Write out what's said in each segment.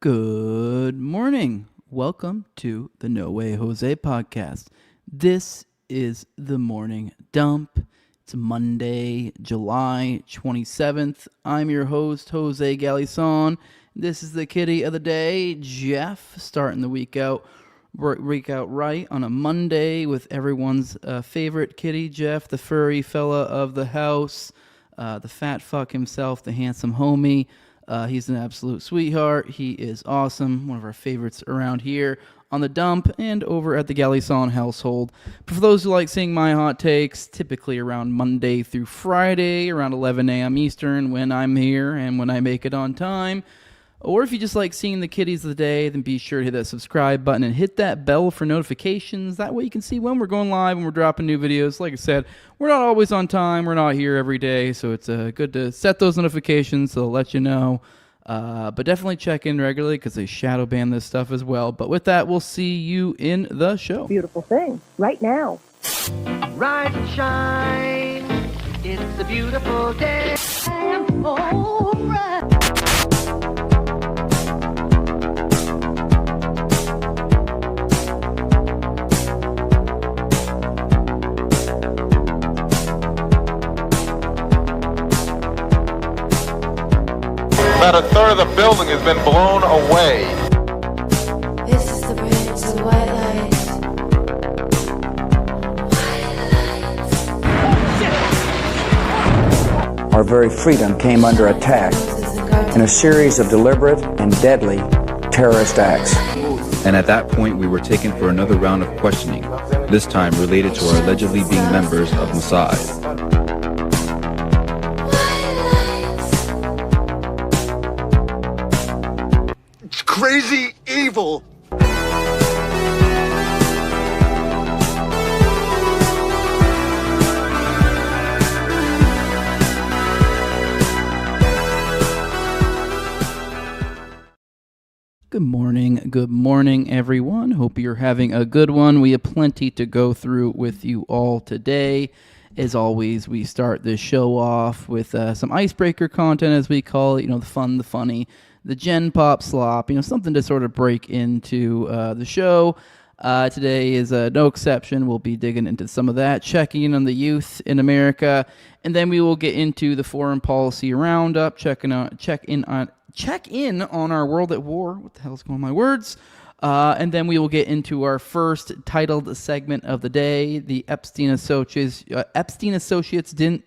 Good morning. Welcome to the No Way Jose podcast. This is the morning dump. It's Monday, July 27th. I'm your host, Jose Galison. This is the kitty of the day, Jeff, starting the week out right on a Monday with everyone's favorite kitty, Jeff, the furry fella of the house, the fat fuck himself, the handsome homie. He's an absolute sweetheart. He is awesome. One of our favorites around here on the dump and over at the Galison household. But for those who like seeing my hot takes, typically around Monday through Friday, around 11 a.m. Eastern when I'm here and when I make it on time. Or if you just like seeing the kitties of the day, then be sure to hit that subscribe button and hit that bell for notifications. That way you can see when we're going live and we're dropping new videos. Like I said, we're not always on time. We're not here every day, so it's good to set those notifications so they'll let you know. But definitely check in regularly because they shadow ban this stuff as well. But with that, we'll see you in the show. Beautiful thing right now. Rise and shine. It's a beautiful day. I'm all right. About a third of the building has been blown away. This is the bridge to white light. Our very freedom came under attack in a series of deliberate and deadly terrorist acts. And at that point, we were taken for another round of questioning, this time related to our allegedly being members of Mossad. Crazy evil. Good morning, everyone. Hope you're having a good one. We have plenty to go through with you all today. As always, we start this show off with some icebreaker content, as we call it, the fun, the funny, the Gen Pop slop, something to sort of break into the show. Today is no exception. We'll be digging into some of that, checking in on the youth in America, and then we will get into the foreign policy roundup, check in on our world at war. What the hell's going on with my words? And then we will get into our first titled segment of the day, the Epstein Associates didn't,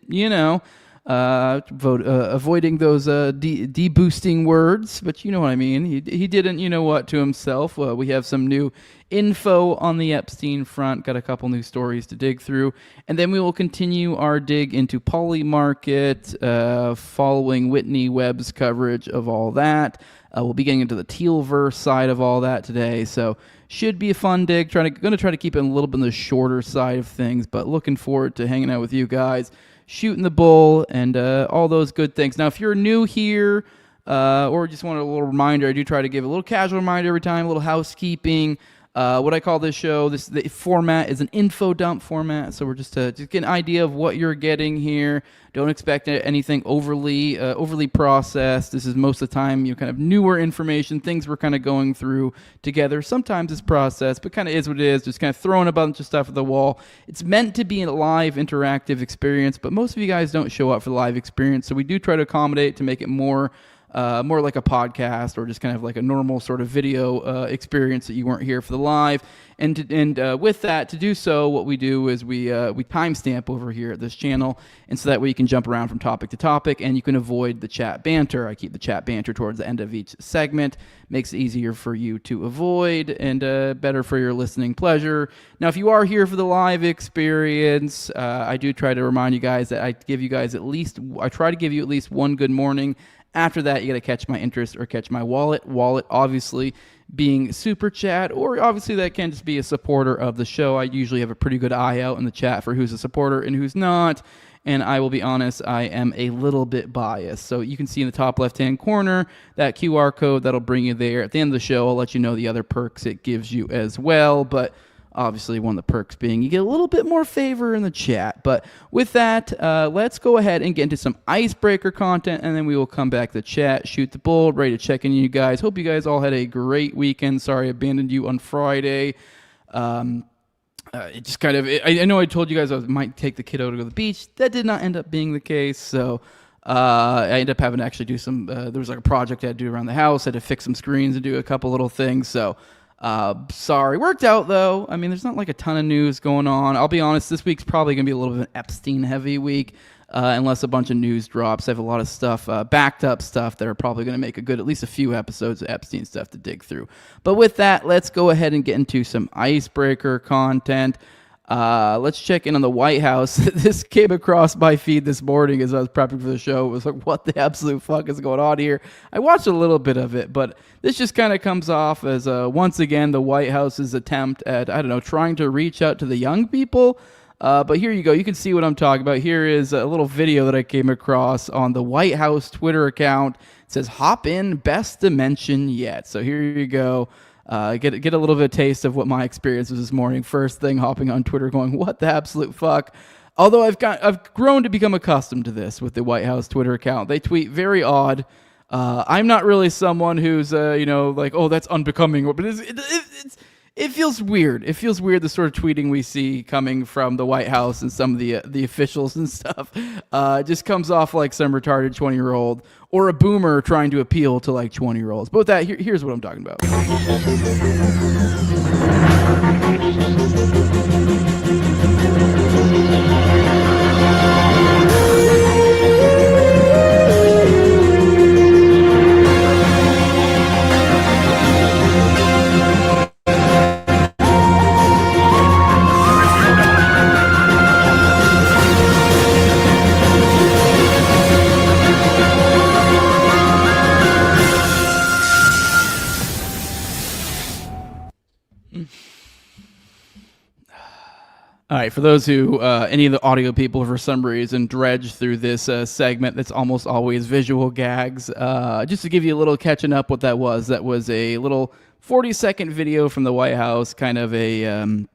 avoiding those de-boosting words, but you know what I mean. He didn't, to himself. We have some new info on the Epstein front, got a couple new stories to dig through, and then we will continue our dig into Polymarket, following Whitney Webb's coverage of all that. We'll be getting into the Tealverse side of all that today, so should be a fun dig. Going to try to keep it a little bit on the shorter side of things, but looking forward to hanging out with you guys, shooting the bull, and all those good things. Now, if you're new here, or just want a little reminder, I do try to give a little casual reminder every time, a little housekeeping. What I call this show, the format is an info dump format, so we're just get an idea of what you're getting here. Don't expect anything overly processed. This is most of the time kind of newer information, things we're kind of going through together. Sometimes it's processed, but kind of is what it is, just kind of throwing a bunch of stuff at the wall. It's meant to be a live, interactive experience, but most of you guys don't show up for the live experience, so we do try to accommodate to make it more like a podcast or just kind of like a normal sort of video experience that you weren't here for the live. And with that, to do so, what we do is we timestamp over here at this channel, and so that way you can jump around from topic to topic, and you can avoid the chat banter. I keep the chat banter towards the end of each segment. Makes it easier for you to avoid and better for your listening pleasure. Now, if you are here for the live experience, I do try to remind you guys that I try to give you at least one good morning. After that, you got to catch my interest or catch my wallet. Wallet, obviously, being super chat, or obviously that can just be a supporter of the show. I usually have a pretty good eye out in the chat for who's a supporter and who's not. And I will be honest, I am a little bit biased. So you can see in the top left-hand corner that QR code that'll bring you there. At the end of the show, I'll let you know the other perks it gives you as well. But Obviously, one of the perks being you get a little bit more favor in the chat. But with that, let's go ahead and get into some icebreaker content, and then we will come back to the chat, shoot the bull, ready to check in you guys. Hope you guys all had a great weekend. Sorry I abandoned you on Friday. It just kind of, I know I told you guys I might take the kiddo to go to the beach. That did not end up being the case, so I ended up having to actually do some, there was like a project I had to do around the house. I had to fix some screens and do a couple little things, so sorry. Worked out, though. I mean, there's not like a ton of news going on. I'll be honest, this week's probably going to be a little bit of an Epstein-heavy week, unless a bunch of news drops. I have a lot of stuff, backed up stuff that are probably going to make at least a few episodes of Epstein stuff to dig through. But with that, let's go ahead and get into some icebreaker content. Let's check in on the White House. This came across my feed this morning as I was prepping for the show. It was like, what the absolute fuck is going on here? I watched a little bit of it, but this just kind of comes off as, once again, the White House's attempt at, I don't know, trying to reach out to the young people. But here you go. You can see what I'm talking about. Here is a little video that I came across on the White House Twitter account. It says, hop in, best dimension yet. So here you go. Get a little bit of taste of what my experience was this morning. First thing, hopping on Twitter going, what the absolute fuck? Although I've grown to become accustomed to this with the White House Twitter account. They tweet very odd. I'm not really someone who's, like, oh, that's unbecoming. But it feels weird. It feels weird, the sort of tweeting we see coming from the White House and some of the officials and stuff. Just comes off like some retarded 20-year-old or a boomer trying to appeal to like 20-year-olds. But with that, here's what I'm talking about. All right, for those who, any of the audio people for some reason dredge through this segment that's almost always visual gags, just to give you a little catching up what that was a little 40-second video from the White House, kind of a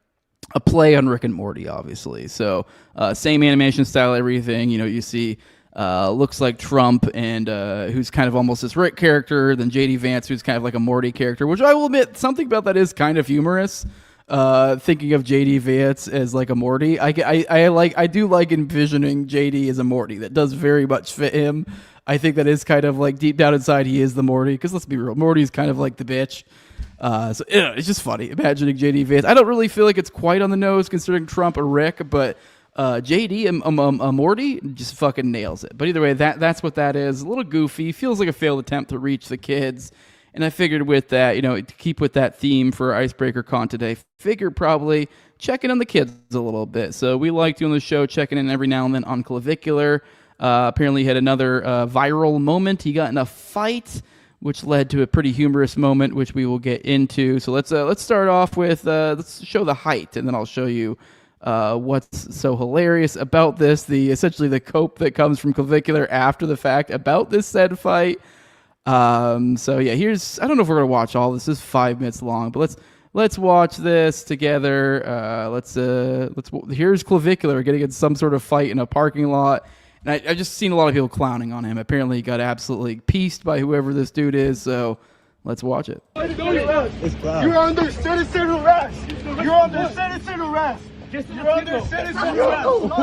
play on Rick and Morty, obviously. So same animation style, everything. You see looks like Trump and who's kind of almost this Rick character, then J.D. Vance, who's kind of like a Morty character, which I will admit, something about that is kind of humorous. Thinking of JD Vance as like a Morty, I do like envisioning JD as a Morty. That does very much fit him. I think that is kind of like deep down inside he is the Morty, because let's be real, Morty's kind of like the bitch. So it's just funny imagining JD Vance. I don't really feel like it's quite on the nose considering Trump or Rick, but JD a Morty just fucking nails it. But either way, that's what that is. A little goofy, feels like a failed attempt to reach the kids. And I figured with that, to keep with that theme for Icebreaker Content, I figured probably checking on the kids a little bit. So we like doing the show, checking in every now and then on Clavicular. Apparently he had another viral moment. He got in a fight, which led to a pretty humorous moment, which we will get into. So let's start off with, let's show the height, and then I'll show you what's so hilarious about this, essentially the cope that comes from Clavicular after the fact about this said fight. So yeah, I don't know if we're gonna watch all this. This is 5 minutes long, but let's watch this together. Here's Clavicular getting in some sort of fight in a parking lot, and I've just seen a lot of people clowning on him. Apparently, he got absolutely pieced by whoever this dude is. So let's watch it. You're under citizen arrest. You're under citizen arrest. You're under citizen arrest.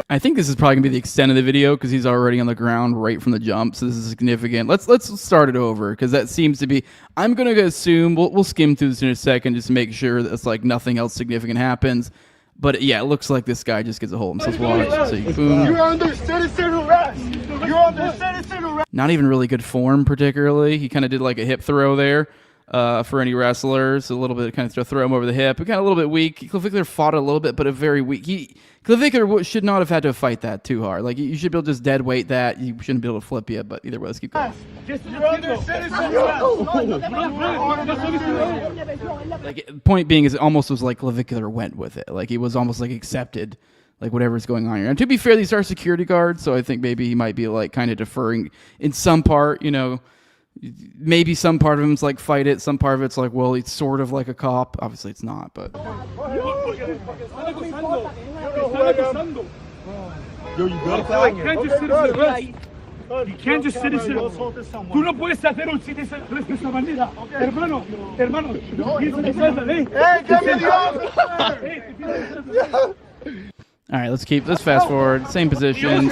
I think this is probably gonna be the extent of the video because he's already on the ground right from the jump. So this is significant. Let's start it over because that seems to be. I'm gonna assume we'll skim through this in a second just to make sure that it's like nothing else significant happens. But yeah, it looks like this guy just gets a hold of him. So let's watch. So boom. You're under citizen arrest. You're under citizen arrest. Not even really good form, particularly. He kind of did like a hip throw there. For any wrestlers, a little bit kind of throw him over the hip. Kind of a little bit weak. Clavicular fought a little bit, but a very weak. Clavicular should not have had to fight that too hard. Like you should be able to just dead weight that. You shouldn't be able to flip you. But either way, let's keep going. You're under citizen arrest. Like point being is it almost was like Clavicular went with it. Like he was almost like accepted. Like whatever's going on here. And to be fair, these are security guards, so I think maybe he might be like kind of deferring in some part. maybe some part of him's like fight it, some part of it's like, well, he's sort of like a cop. Obviously it's not, but Yo, you good? You can't just sit and rest. You can't just sit and sit. Tú no puedes hacer un sit and sit de esa manera. Hermano. Hey, get me the officer! all right, let's fast forward. Same position.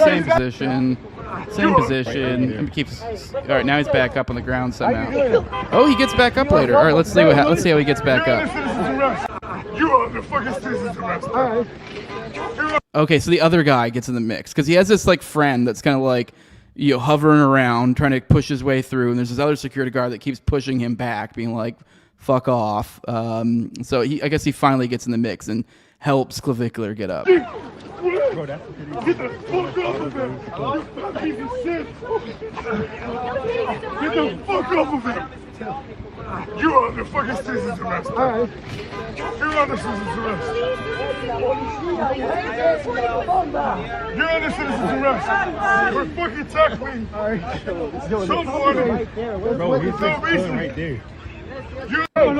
And keeps. All right, now he's back up on the ground somehow. Oh, he gets back up later. All right, let's see how he gets back up. You are the fucking citizen's arrest. All right. Okay, so the other guy gets in the mix because he has this like friend that's kind of like, hovering around trying to push his way through, and there's this other security guard that keeps pushing him back, being like, "Fuck off." So I guess he finally gets in the mix and helps Clavicular get up. Bro, that's get the fuck off of him! You piece of shit! Get the fuck off of him! You are the fucking citizen's arrest. All right. You're under citizen's arrest. You're under citizen's arrest. We're fucking tackling somebody. Bro, he's right there. All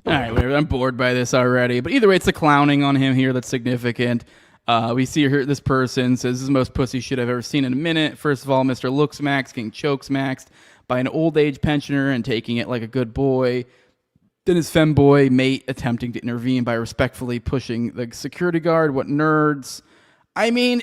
right, whatever. I'm bored by this already. But either way, it's the clowning on him here that's significant. We see here this person says, "This is the most pussy shit I've ever seen in a minute." First of all, Mr. Looks Maxed getting chokes maxed by an old age pensioner and taking it like a good boy. Then his femboy mate attempting to intervene by respectfully pushing the security guard. What nerds. I mean,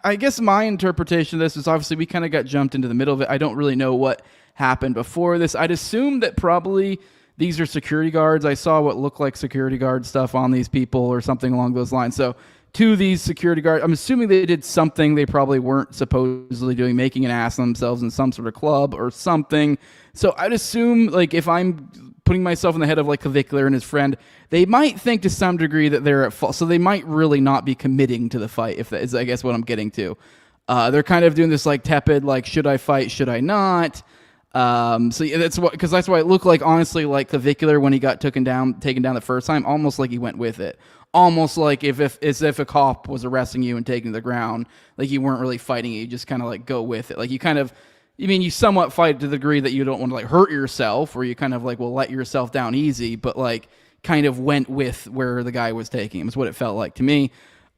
I guess my interpretation of this is obviously we kind of got jumped into the middle of it. I don't really know what happened before this. I'd assume that probably these are security guards. I saw what looked like security guard stuff on these people or something along those lines. So to these security guards, I'm assuming they did something they probably weren't supposedly doing, making an ass of themselves in some sort of club or something. So I'd assume, like, if I'm putting myself in the head of, like, Clavicular and his friend, they might think to some degree that they're at fault. So they might really not be committing to the fight, if that is, I guess, what I'm getting to. They're kind of doing this, like, tepid, like, should I fight, should I not? So yeah, that's why it looked like, honestly, like Clavicular when he got taken down the first time, almost like he went with it. Almost like as if a cop was arresting you and taking you to the ground, like you weren't really fighting it, you just kind of like go with it. Like you somewhat fight to the degree that you don't want to like hurt yourself, or you kind of like will let yourself down easy, but like kind of went with where the guy was taking him is what it felt like to me.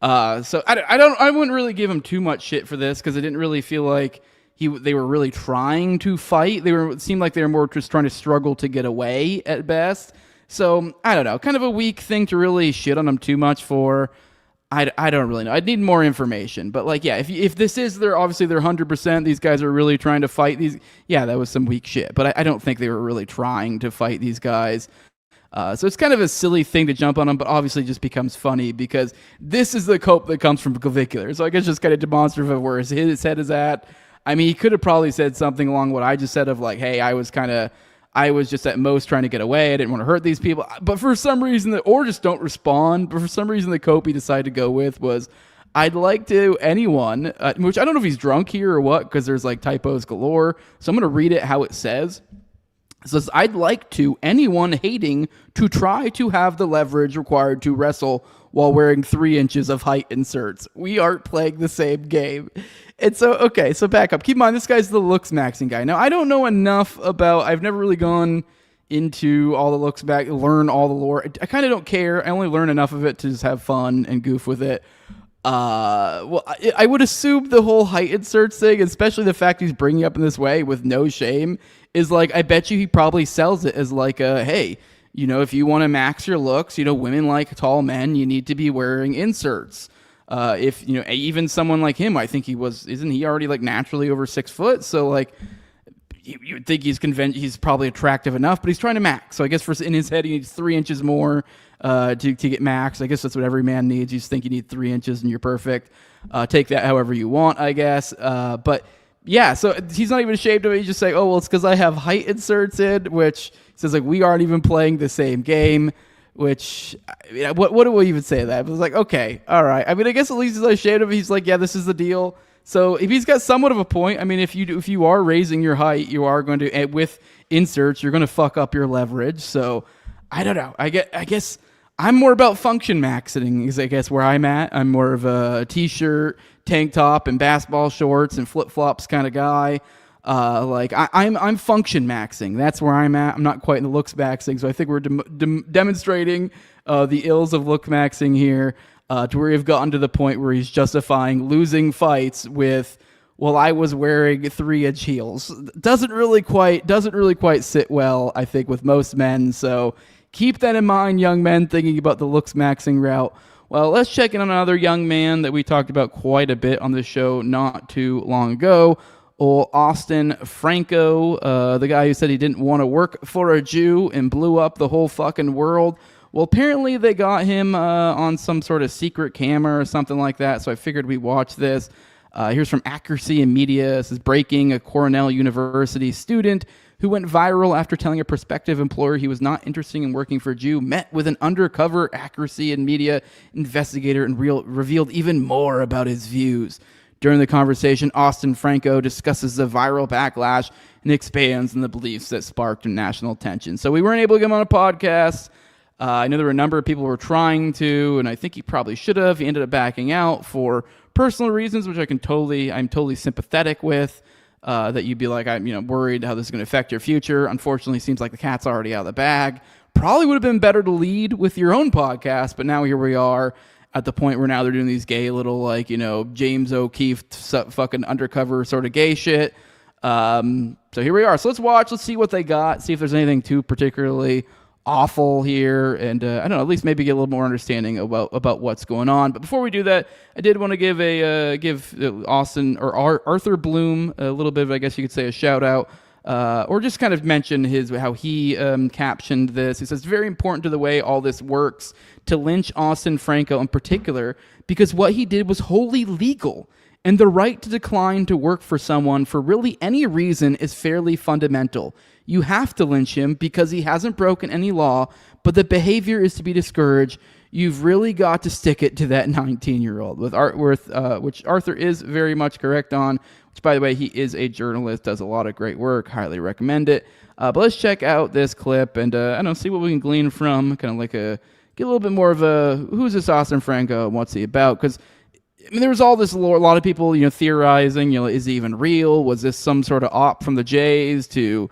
So I wouldn't really give him too much shit for this because I didn't really feel like they were really trying to fight. It seemed like they were more just trying to struggle to get away at best. So, I don't know. Kind of a weak thing to really shit on them too much for. I don't really know. I'd need more information. But, like, yeah, if this is they're 100%, these guys are really trying to fight these. Yeah, that was some weak shit. But I don't think they were really trying to fight these guys. So it's kind of a silly thing to jump on them, but obviously just becomes funny because this is the cope that comes from Clavicular. So I guess just kind of demonstrative of where his head is at. I mean, he could have probably said something along what I just said of like, hey, I was just at most trying to get away. I didn't want to hurt these people. But for some reason, or just don't respond. But for some reason, the cope he decided to go with was, I'd like to anyone, which I don't know if he's drunk here or what, because there's like typos galore. So I'm going to read it how it says. It says, I'd like to anyone hating to try to have the leverage required to wrestle while wearing 3 inches of height inserts. We aren't playing the same game. And so, okay, so back up. Keep in mind, this guy's the looks maxing guy. Now, I don't know enough I've never really gone into all the looks back, learn all the lore. I kind of don't care. I only learn enough of it to just have fun and goof with it. Well, I would assume the whole height inserts thing, especially the fact he's bringing up in this way with no shame, is like, I bet you he probably sells it as like a, hey, if you want to max your looks, women like tall men, you need to be wearing inserts. If, even someone like him, I think isn't he already like naturally over 6 foot? So like, you would think he's probably attractive enough, but he's trying to max. So I guess in his head, he needs 3 inches more, to get max. I guess that's what every man needs. You just think you need 3 inches and you're perfect. Take that however you want, I guess. But yeah, so he's not even ashamed of it. He's just saying, oh, well, it's because I have height inserts in, which says like, we aren't even playing the same game. Which, what do we even say to that? It was like, okay, all right. I mean, I guess at least he's not ashamed of it. He's like, yeah, this is the deal. So if he's got somewhat of a point, I mean, if you are raising your height, you are going to, with inserts, you're going to fuck up your leverage. So I don't know. I guess I'm more about function maxing is I guess where I'm at. I'm more of a t-shirt, tank top, and basketball shorts and flip-flops kind of guy. I'm function maxing. That's where I'm at. I'm not quite in the looks maxing. So I think we're demonstrating the ills of look maxing here to where we've gotten to the point where he's justifying losing fights with, well, I was wearing 3-inch heels. Doesn't really quite sit well, I think, with most men. So keep that in mind, young men thinking about the looks maxing route. Well, let's check in on another young man that we talked about quite a bit on the show not too long ago. Old Austin Franco, the guy who said he didn't want to work for a Jew and blew up the whole fucking world. Well, apparently they got him on some sort of secret camera or something like that, so I figured we'd watch this. Here's from Accuracy in Media. This is breaking: a Cornell University student who went viral after telling a prospective employer he was not interested in working for a Jew met with an undercover Accuracy in Media investigator and revealed even more about his views. During the conversation, Austin Franco discusses the viral backlash and expands on the beliefs that sparked national attention. So we weren't able to get him on a podcast. I know there were a number of people who were trying to, and I think he probably should have. He ended up backing out for personal reasons, which I'm totally sympathetic with. That you'd be like, I'm worried how this is going to affect your future. Unfortunately, it seems like the cat's already out of the bag. Probably would have been better to lead with your own podcast, but now here we are at the point where now they're doing these gay little, James O'Keefe fucking undercover sort of gay shit. So here we are. So let's see what they got, see if there's anything too particularly awful here, and I don't know, at least maybe get a little more understanding about what's going on. But before we do that, I did want to give Austin or Arthur Bloom a little bit of, I guess you could say, a shout out. Or just kind of mention how he captioned this. He says, it's very important to the way all this works to lynch Austin Franco in particular, because what he did was wholly legal, and the right to decline to work for someone for really any reason is fairly fundamental. You have to lynch him because he hasn't broken any law, but the behavior is to be discouraged. You've really got to stick it to that 19-year-old, which Arthur is very muget correct on, which, by the way, he is a journalist, does a lot of great work, highly recommend it. But let's check out this clip and, see what we can glean from, kind of get a little bit more of who's this Austin Franco and what's he about? Because, there was all this lore, a lot of people, theorizing, is he even real? Was this some sort of op from the Jays to,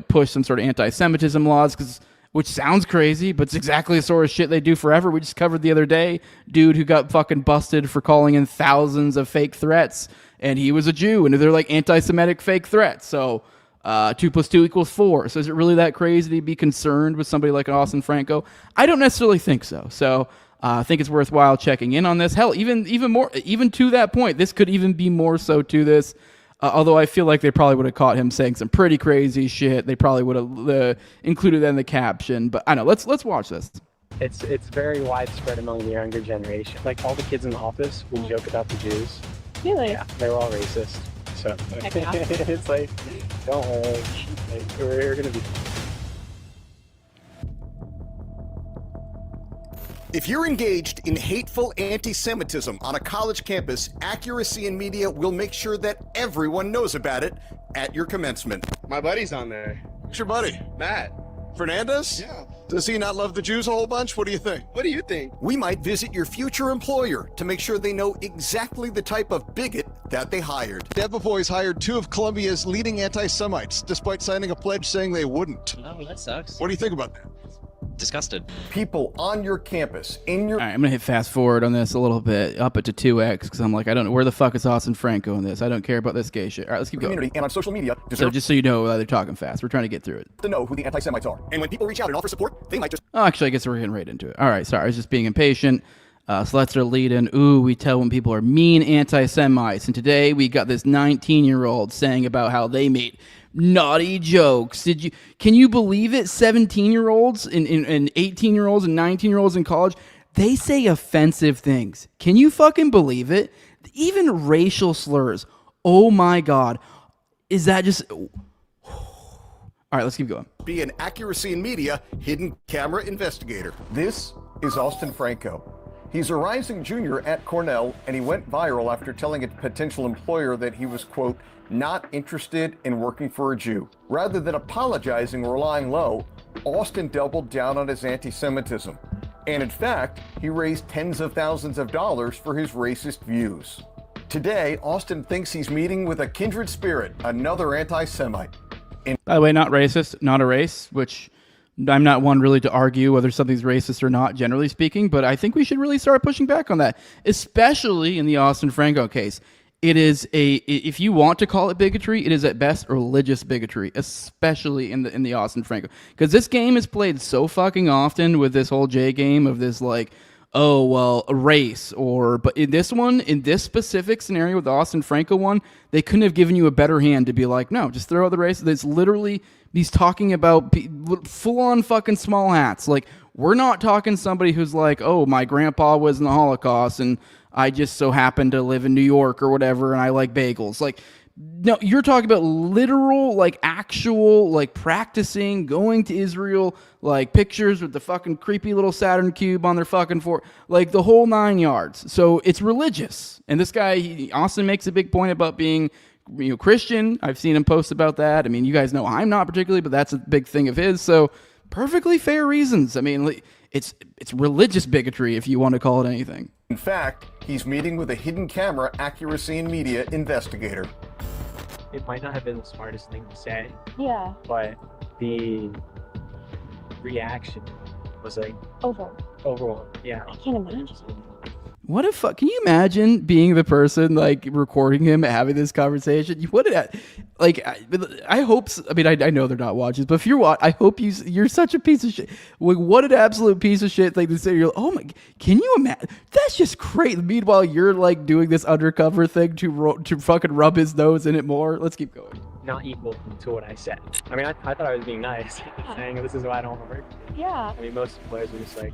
push some sort of anti-Semitism laws? Which sounds crazy, but it's exactly the sort of shit they do forever. We just covered the other day, dude who got fucking busted for calling in thousands of fake threats, and he was a Jew, and they're like anti-Semitic fake threats. So 2 + 2 = 4. So is it really that crazy to be concerned with somebody like Austin Franco? I don't necessarily think so. So I think it's worthwhile checking in on this. Hell, even more, even to that point, this could even be more so to this. Although I feel like they probably would have caught him saying some pretty crazy shit. They probably would have included that in the caption. But I know, let's watch this. It's very widespread among the younger generation. Like, all the kids in the office will joke about the Jews. Really? Yeah, they're all racist. So it's like, don't worry, we're gonna be. If you're engaged in hateful anti-Semitism on a college campus, Accuracy in Media will make sure that everyone knows about it at your commencement. My buddy's on there. Who's your buddy? Matt. Fernandez? Yeah. Does he not love the Jews a whole bunch? What do you think? What do you think? We might visit your future employer to make sure they know exactly the type of bigot that they hired. Boys hired 2 of Columbia's leading anti-Semites, despite signing a pledge saying they wouldn't. Oh, that sucks. What do you think about that? Disgusted. People on your campus, in your... All right, I'm going to hit fast forward on this a little bit, up it to 2x, because I'm like, I don't know, where the fuck is Austin Franco in this? I don't care about this gay shit. All right, let's keep going. And on social media... So just so you know, they're talking fast. We're trying to get through it. To know who the anti-Semites are. And when people reach out and offer support, they might just... Oh, actually, I guess we're getting right into it. All right, sorry, I was just being impatient. So that's our lead in. Ooh, we tell when people are mean anti-Semites. And today we got this 19-year-old saying about how they made naughty jokes. Can you believe it? 17-year-olds and 18-year-olds and 19-year-olds in college, they say offensive things. Can you fucking believe it? Even racial slurs. Oh my God. Is that just... All right, let's keep going. Be an Accuracy in Media hidden camera investigator. This is Austin Franco. He's a rising junior at Cornell, and he went viral after telling a potential employer that he was, quote, not interested in working for a Jew. Rather than apologizing or lying low, Austin doubled down on his anti-Semitism. And in fact, he raised tens of thousands of dollars for his racist views. Today, Austin thinks he's meeting with a kindred spirit, another anti-Semite. By the way, not racist, not a race, which I'm not one really to argue whether something's racist or not, generally speaking, but I think we should really start pushing back on that, especially in the Austin Franco case. It is if you want to call it bigotry, it is at best religious bigotry, especially in the Austin Franco. Because this game is played so fucking often with this whole J game of this like, oh, well, a race, but in this one, in this specific scenario with the Austin Franco one, they couldn't have given you a better hand to be like, no, just throw out the race. It's literally, he's talking about full-on fucking small hats. Like, we're not talking somebody who's like, oh, my grandpa was in the Holocaust, and I just so happen to live in New York or whatever, and I like bagels. Like, no, you're talking about literal, like, actual, like, practicing, going to Israel, like, pictures with the fucking creepy little Saturn cube on their fucking like, the whole 9 yards. So it's religious. And this guy, Austin makes a big point about being, Christian. I've seen him post about that. I mean, you guys know I'm not particularly, but that's a big thing of his. So perfectly fair reasons. I mean, it's religious bigotry, if you want to call it anything. In fact, he's meeting with a hidden camera accuracy and media investigator. It might not have been the smartest thing to say. Yeah. But the reaction was like overwhelming. Yeah. I can't imagine. What if, can you imagine being the person, like, recording him having this conversation? What did I hope, I know they're not watching, but if you're I hope you're such a piece of shit. Like, what an absolute piece of shit thing to say. You're like, oh my, can you imagine? That's just great. Meanwhile, you're, like, doing this undercover thing to fucking rub his nose in it more. Let's keep going. Not equal to what I said. I mean, I thought I was being nice, saying this is why I don't want to work. Yeah. I mean, most employers are just like,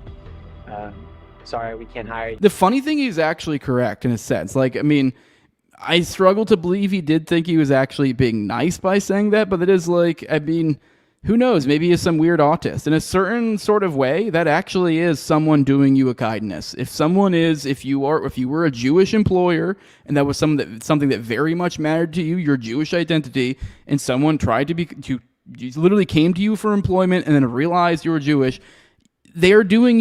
sorry, we can't hire you. The funny thing, he's actually correct in a sense. Like, I mean, I struggle to believe he did think he was actually being nice by saying that, but it is like, I mean, who knows? Maybe he's some weird autist. In a certain sort of way, that actually is someone doing you a kindness. If you were a Jewish employer and that was something that very much mattered to you, your Jewish identity, and someone tried to literally came to you for employment and then realized you were Jewish, they are giving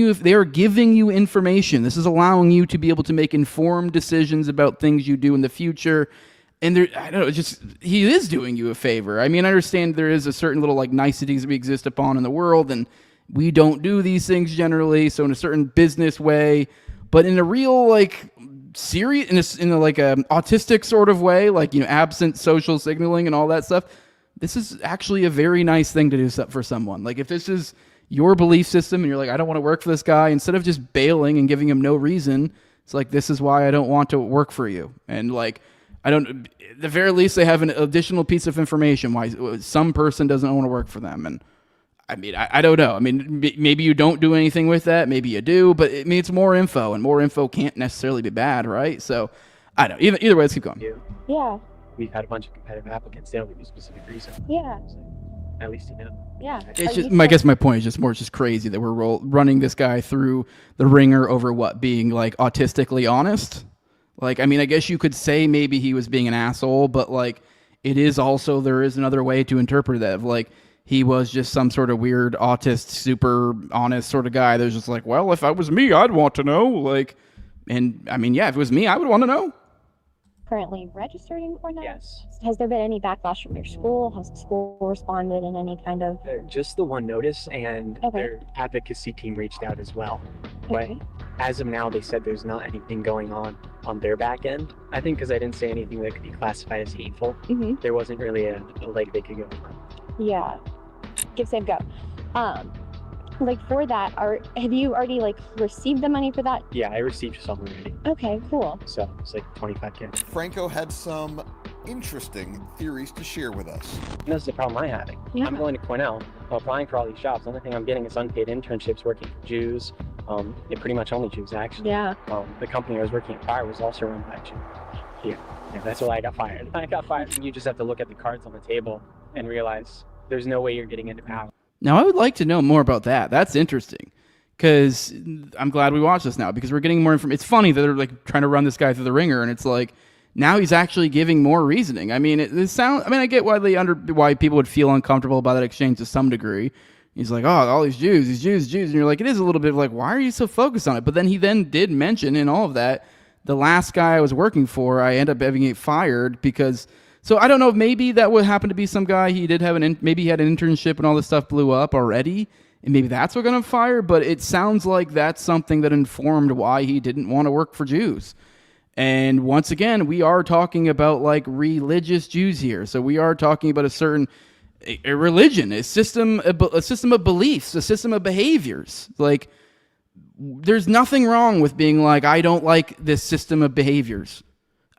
you information. This is allowing you to be able to make informed decisions about things you do in the future. And I don't know, he is doing you a favor. I mean, I understand there is a certain little like niceties that we exist upon in the world, and we don't do these things generally. So in a certain business way, but in a real like serious, in a like a autistic sort of way, like, absent social signaling and all that stuff, this is actually a very nice thing to do for someone. Like, if this is your belief system and you're like, I don't want to work for this guy, instead of just bailing and giving him no reason, it's like, this is why I don't want to work for you. And like, at the very least, they have an additional piece of information why some person doesn't want to work for them. And I mean, I don't know. I mean, maybe you don't do anything with that. Maybe you do, but I mean, it's more info, and more info can't necessarily be bad, right? So I don't know. Either way, let's keep going. Yeah. We've had a bunch of competitive applicants. They don't give you a specific reason. Yeah. So at least you know. Yeah. It's just, I guess my point is just crazy that we're running this guy through the ringer over being like autistically honest. Like, I mean, I guess you could say maybe he was being an asshole, but like, it is also, there is another way to interpret that. Like, he was just some sort of weird autist, super honest sort of guy that was just like, well, if that was me, I'd want to know. Like, and I mean, yeah, if it was me, I would want to know. Currently registered in Cornell? Yes. Has there been any backlash from your school? Has the school responded in any kind of... Just the one notice, and their advocacy team reached out as well. But as of now, they said there's not anything going on their back end. I think because I didn't say anything that could be classified as hateful, there wasn't really a leg they could go on. Yeah. Give, save, go. Like, for that, have you already like received the money for that? Yeah, I received some already. Okay, cool. So it's like $25K. Franco had some interesting theories to share with us. And this is the problem I'm having. Yeah. I'm going to Cornell, I'm applying for all these jobs. The only thing I'm getting is unpaid internships working for Jews. Pretty much only Jews, actually. Yeah. The company I was working at prior was also run by a Jew. Yeah, that's why I got fired. And you just have to look at the cards on the table and realize there's no way you're getting into power. Now, I would like to know more about that. That's interesting, because I'm glad we watched this now, because we're getting more information. It's funny that they're like trying to run this guy through the ringer, and it's like now he's actually giving more reasoning. I mean, I get why people would feel uncomfortable about that exchange to some degree. He's like, oh, all these Jews, and you're like, it is a little bit like, why are you so focused on it? But then he did mention in all of that the last guy I was working for, I ended up having it fired because. So I don't know if maybe that would happen to be some guy. He did have maybe he had an internship and all this stuff blew up already, and maybe that's what got him fired. But it sounds like that's something that informed why he didn't want to work for Jews. And once again, we are talking about like religious Jews here. So we are talking about a religion, a system of beliefs, a system of behaviors. Like, there's nothing wrong with being like, I don't like this system of behaviors.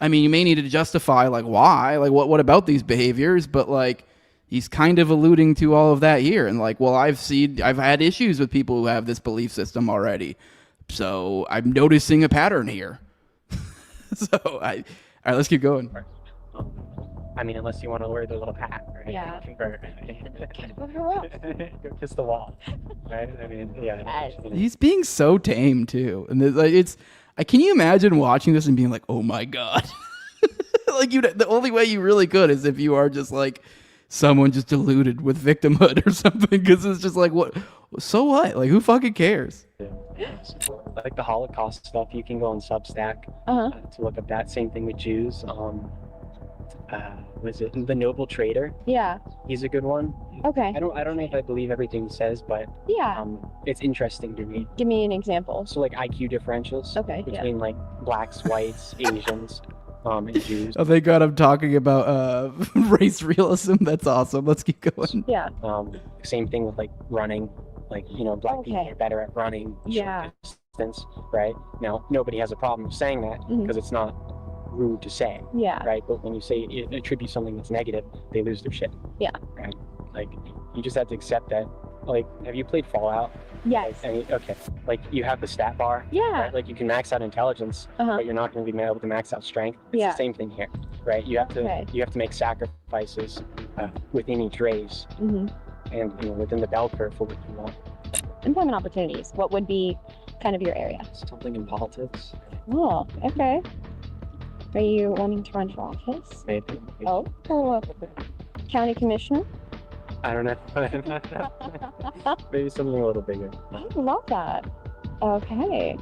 I mean, you may need to justify like why, like what about these behaviors, but like he's kind of alluding to all of that here, and like, well, I've had issues with people who have this belief system already, so I'm noticing a pattern here. So all right, let's keep going. I mean, unless you want to wear the little hat, right? Yeah. Go kiss the wall, right? I mean, yeah. He's being so tame too, and can you imagine watching this and being like, oh my God? Like, the only way you really could is if you are just like someone just deluded with victimhood or something, because it's just like, what? So what? Like, who fucking cares? Like the Holocaust stuff, you can go on Substack to look up that. Same thing with Jews. Was it The Noble Trader? Yeah. He's a good one. Okay. I don't know if I believe everything he says, but yeah, it's interesting to me. Give me an example. So like IQ differentials between like blacks, whites, Asians, and Jews. Oh, thank God I'm talking about race realism. That's awesome. Let's keep going. Yeah. Same thing with like running. Like, black people are better at running short distance, right? Now, nobody has a problem saying that because it's not rude to say. Yeah. Right? But when you say attribute something that's negative, they lose their shit. Yeah. Right? Like, you just have to accept that. Like, have you played Fallout? Yes. Okay. Like, you have the stat bar. Yeah. Right? Like, you can max out intelligence, but you're not going to be able to max out strength. It's the same thing here, right? You have to make sacrifices within each race, and within the bell curve for what you want. Employment opportunities. What would be kind of your area? Something in politics. Oh, okay. Are you wanting to run for office? Maybe. Oh, county commissioner? I don't know. Maybe something a little bigger. I love that. Okay.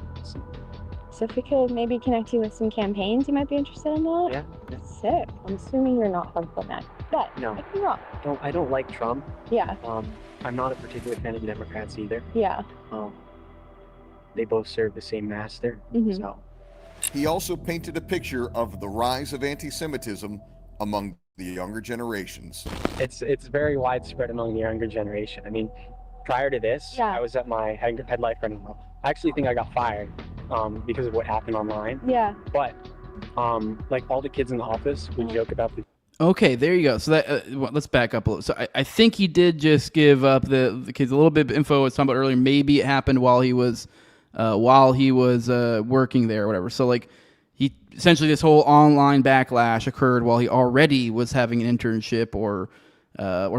So if we could maybe connect you with some campaigns, you might be interested in that? Yeah. Sick. I'm assuming you're not harmful, man. But no, I could be wrong. I don't like Trump. Yeah. I'm not a particular fan of the Democrats either. Yeah. They both serve the same master. So. He also painted a picture of the rise of anti-Semitism among the younger generations. It's very widespread among the younger generation. I mean, prior to this, I was at my head life running. I actually think I got fired because of what happened online. Yeah. But like all the kids in the office would joke about the. Okay, there you go. So that let's back up a little. So I think he did just give up the kids a little bit of info I was talking about earlier. Maybe it happened while he was working there or whatever. So like he essentially this whole online backlash occurred while he already was having an internship, or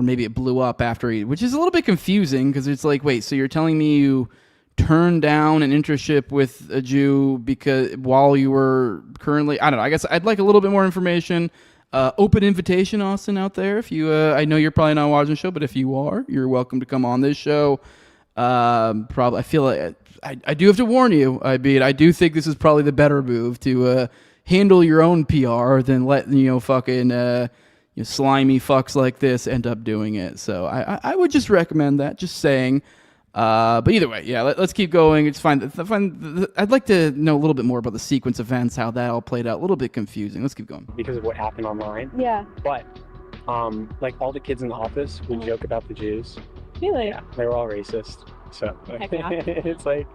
maybe it blew up after which is a little bit confusing because it's like, wait, so you're telling me you turned down an internship with a Jew because while you were currently, I don't know, I guess I'd like a little bit more information. Open invitation, Austin, out there. If you, I know you're probably not watching the show, but if you are, you're welcome to come on this show. Probably, I feel like I do have to warn you. I do think this is probably the better move to handle your own PR than let fucking slimy fucks like this end up doing it. So I would just recommend that. Just saying. But either way, yeah, let's keep going. It's fine. I'd like to know a little bit more about the sequence of events, how that all played out. A little bit confusing. Let's keep going. Because of what happened online. Yeah. But, like all the kids in the office would joke about the Jews. Really? Yeah, they were all racist. So it's like,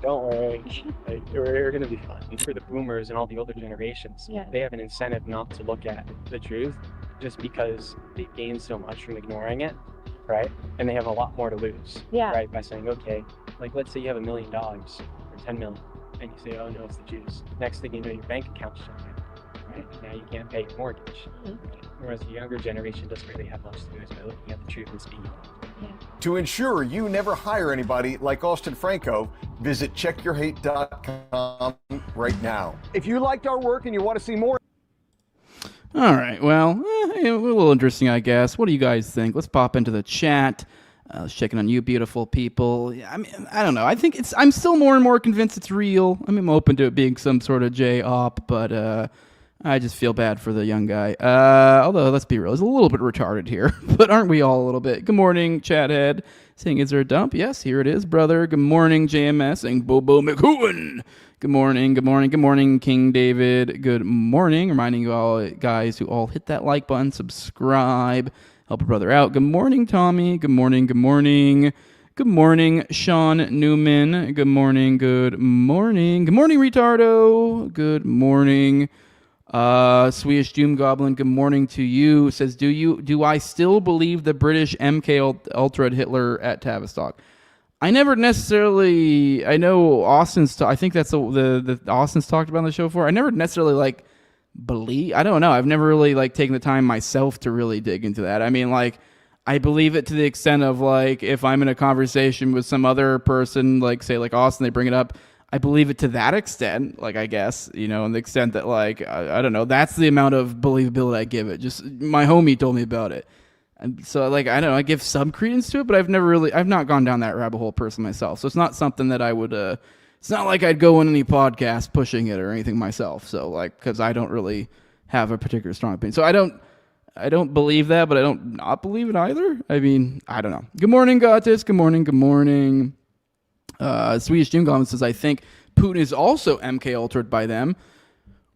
don't worry, like, we're gonna be fine. And for the boomers and all the older generations, they have an incentive not to look at the truth, just because they gain so much from ignoring it. Right? And they have a lot more to lose. Yeah. Right? By saying, okay, like let's say you have $1 million or 10 million, and you say, oh no, it's the Jews. Next thing you know, your bank account's shut down. Right? Now you can't pay your mortgage. Whereas the younger generation doesn't really have much to do by looking at the truth and speaking. To ensure you never hire anybody like Austin Franco, visit checkyourhate.com right now. If you liked our work and you want to see more. All right, well, a little interesting, I guess. What do you guys think? Let's pop into the chat. Checking on you, beautiful people. I mean, I don't know. I'm still more and more convinced it's real. I mean, I'm open to it being some sort of J-op, but I just feel bad for the young guy. Although, let's be real, he's a little bit retarded here. But aren't we all a little bit? Good morning, Chathead. Saying, is there a dump? Yes, here it is, brother. Good morning, JMS. Saying, Bobo McHoohan. Good morning, good morning, good morning, King David. Good morning. Reminding you all, guys, to all hit that like button, subscribe. Help a brother out. Good morning, Tommy. Good morning, good morning. Good morning, Sean Newman. Good morning, good morning. Good morning, Retardo. Good morning, Swedish Doom Goblin. Good morning to you. Says, do I still believe the British MK Ultra Hitler at Tavistock? I never necessarily, I know Austin's, I think that's the Austin's talked about on the show before. I never necessarily believe, I don't know. I've never really taken the time myself to really dig into that. I mean, I believe it to the extent of if I'm in a conversation with some other person, say Austin, they bring it up. I believe it to that extent, I guess, in the extent that I don't know, that's the amount of believability I give it. Just my homie told me about it. And so I don't know, I give some credence to it, but I've not gone down that rabbit hole personally myself. So it's not something that I would, it's not like I'd go on any podcast pushing it or anything myself. So because I don't really have a particular strong opinion. So I don't believe that, but I don't not believe it either. I mean, I don't know. Good morning, Gotis. Good morning. Good morning. Swedish Doom Goblin says, I think Putin is also MK Ultra'd by them.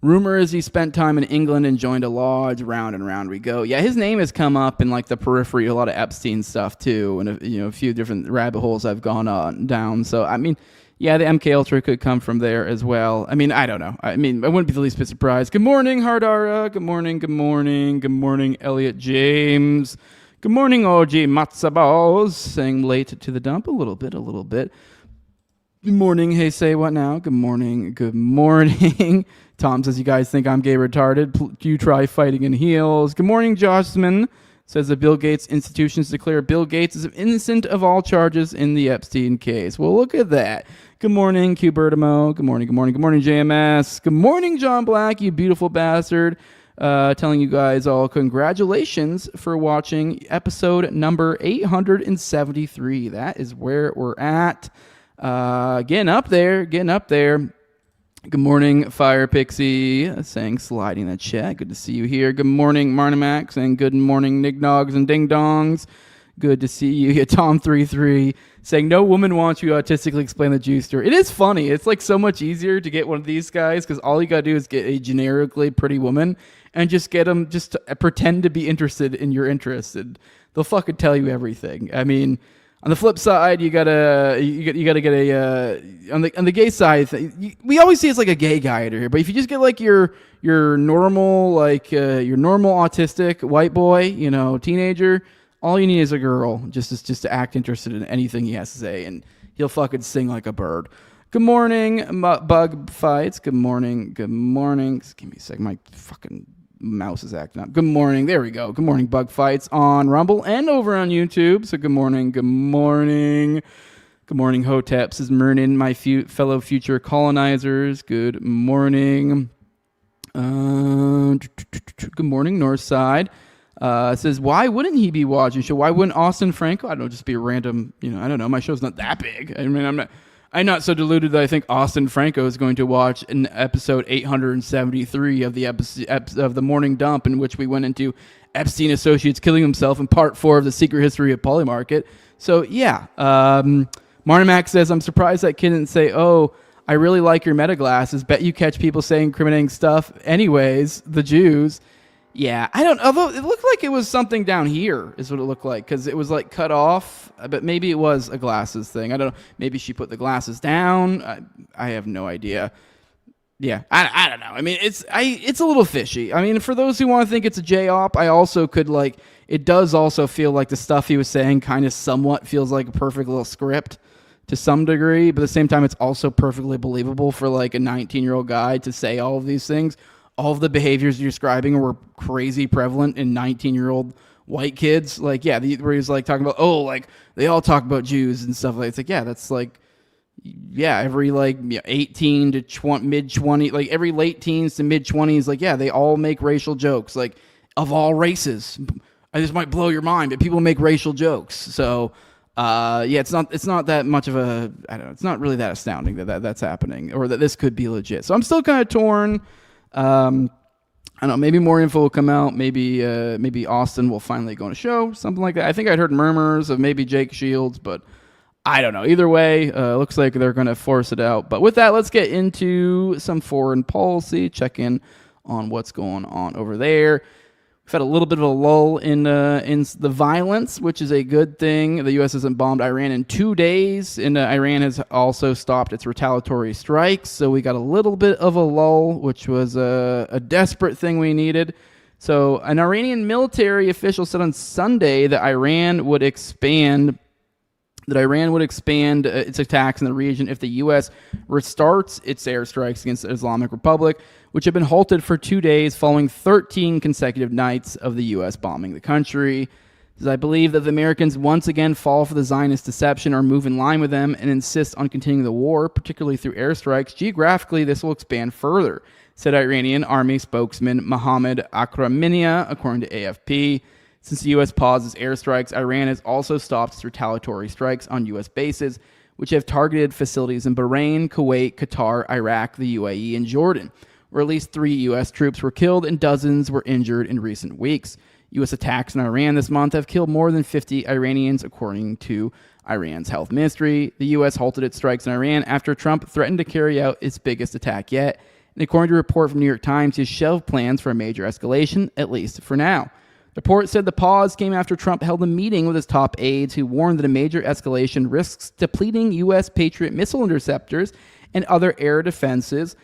Rumor is he spent time in England and joined a lodge. Round and round we go. Yeah, his name has come up in the periphery, a lot of Epstein stuff too, and a few different rabbit holes I've gone on down. So I mean, yeah, the MK Ultra could come from there as well. I mean, I don't know. I mean, I wouldn't be the least bit surprised. Good morning, Hardara. Good morning. Good morning. Good morning, Elliot James. Good morning, OG Matzaballs. Saying late to the dump a little bit. Good morning. Hey, say what now? Good morning. Good morning. Tom says, you guys think I'm gay retarded? You try fighting in heels. Good morning, Joshman. Says the Bill Gates institutions declare Bill Gates is innocent of all charges in the Epstein case. Well, look at that. Good morning, Q Bertamo. Good morning, good morning, good morning, JMS. Good morning, John Black, you beautiful bastard. Telling you guys all congratulations for watching episode number 873. That is where we're at. Getting up there. Good morning, Fire Pixie, saying sliding the chat. Good to see you here. Good morning, Marnimac, saying good morning, Nignogs and Ding Dongs. Good to see you here. Tom33 saying no woman wants you to autistically explain the Jew story. It is funny. It's so much easier to get one of these guys because all you gotta do is get a generically pretty woman and just get them just to pretend to be interested in your interest, and they'll fucking tell you everything. I mean, on the flip side, you gotta get a on the gay side. We always see it's a gay guy here, but if you just get your normal your normal autistic white boy, teenager, all you need is a girl just to act interested in anything he has to say, and he'll fucking sing like a bird. Good morning, Bug Fights. Good morning. Just give me a second. My fucking mouse is acting up. Good morning. There we go. Good morning, Bug Fights on Rumble and over on YouTube. So good morning. Good morning, Hotep. Says Mernin, my fellow future colonizers. Good morning. Good morning, Northside. Says, why wouldn't he be watching show? Why wouldn't Austin Franco? I don't know, just be a random, I don't know. My show's not that big. I mean, I'm not so deluded that I think Austin Franco is going to watch an episode 873 of the Morning Dump, in which we went into Epstein Associates killing himself in part 4 of the secret history of Polymarket. So yeah, Marnimac says, I'm surprised that kid didn't say, oh, I really like your meta glasses. Bet you catch people saying incriminating stuff. Anyways, the Jews. Yeah, I don't. Although it looked like it was something down here, is what it looked like, because it was cut off. But maybe it was a glasses thing. I don't know. Maybe she put the glasses down. I have no idea. Yeah, I don't know. I mean, it's a little fishy. I mean, for those who want to think it's a J-op, I also could it does also feel like the stuff he was saying kind of somewhat feels like a perfect little script to some degree, but at the same time, it's also perfectly believable for a 19-year-old guy to say all of these things. All of the behaviors you're describing were crazy prevalent in 19-year-old white kids. Where he's talking about, they all talk about Jews and stuff it's that's every 18 to mid-20, every late teens to mid-20s, they all make racial jokes, of all races. This might blow your mind, but people make racial jokes. So it's not that much of a, I don't know, it's not really that astounding that's happening, or that this could be legit. So I'm still kind of torn. I don't know, maybe more info will come out. Maybe Austin will finally go on a show, something like that. I think I'd heard murmurs of maybe Jake Shields, but I don't know. Either way, looks like they're going to force it out. But with that, let's get into some foreign policy, check in on what's going on over there. We've had a little bit of a lull in the violence, which is a good thing. The U.S. hasn't bombed Iran in 2 days, and Iran has also stopped its retaliatory strikes. So we got a little bit of a lull, which was a desperate thing we needed. So an Iranian military official said on Sunday that Iran would expand its attacks in the region if the U.S. restarts its airstrikes against the Islamic Republic, which have been halted for 2 days following 13 consecutive nights of the U.S. bombing the country. Says, I believe that the Americans once again fall for the Zionist deception or move in line with them and insist on continuing the war, particularly through airstrikes. Geographically, this will expand further, said Iranian army spokesman Mohammad Akraminia, according to AFP. Since the U.S. paused its airstrikes, Iran has also stopped its retaliatory strikes on U.S. bases, which have targeted facilities in Bahrain, Kuwait, Qatar, Iraq, the UAE, and Jordan, where at least 3 U.S. troops were killed and dozens were injured in recent weeks. U.S. attacks in Iran this month have killed more than 50 Iranians, according to Iran's health ministry. The U.S. halted its strikes in Iran after Trump threatened to carry out its biggest attack yet, and according to a report from New York Times, he has shelved plans for a major escalation, at least for now. The report said the pause came after Trump held a meeting with his top aides who warned that a major escalation risks depleting U.S. Patriot missile interceptors and other air defenses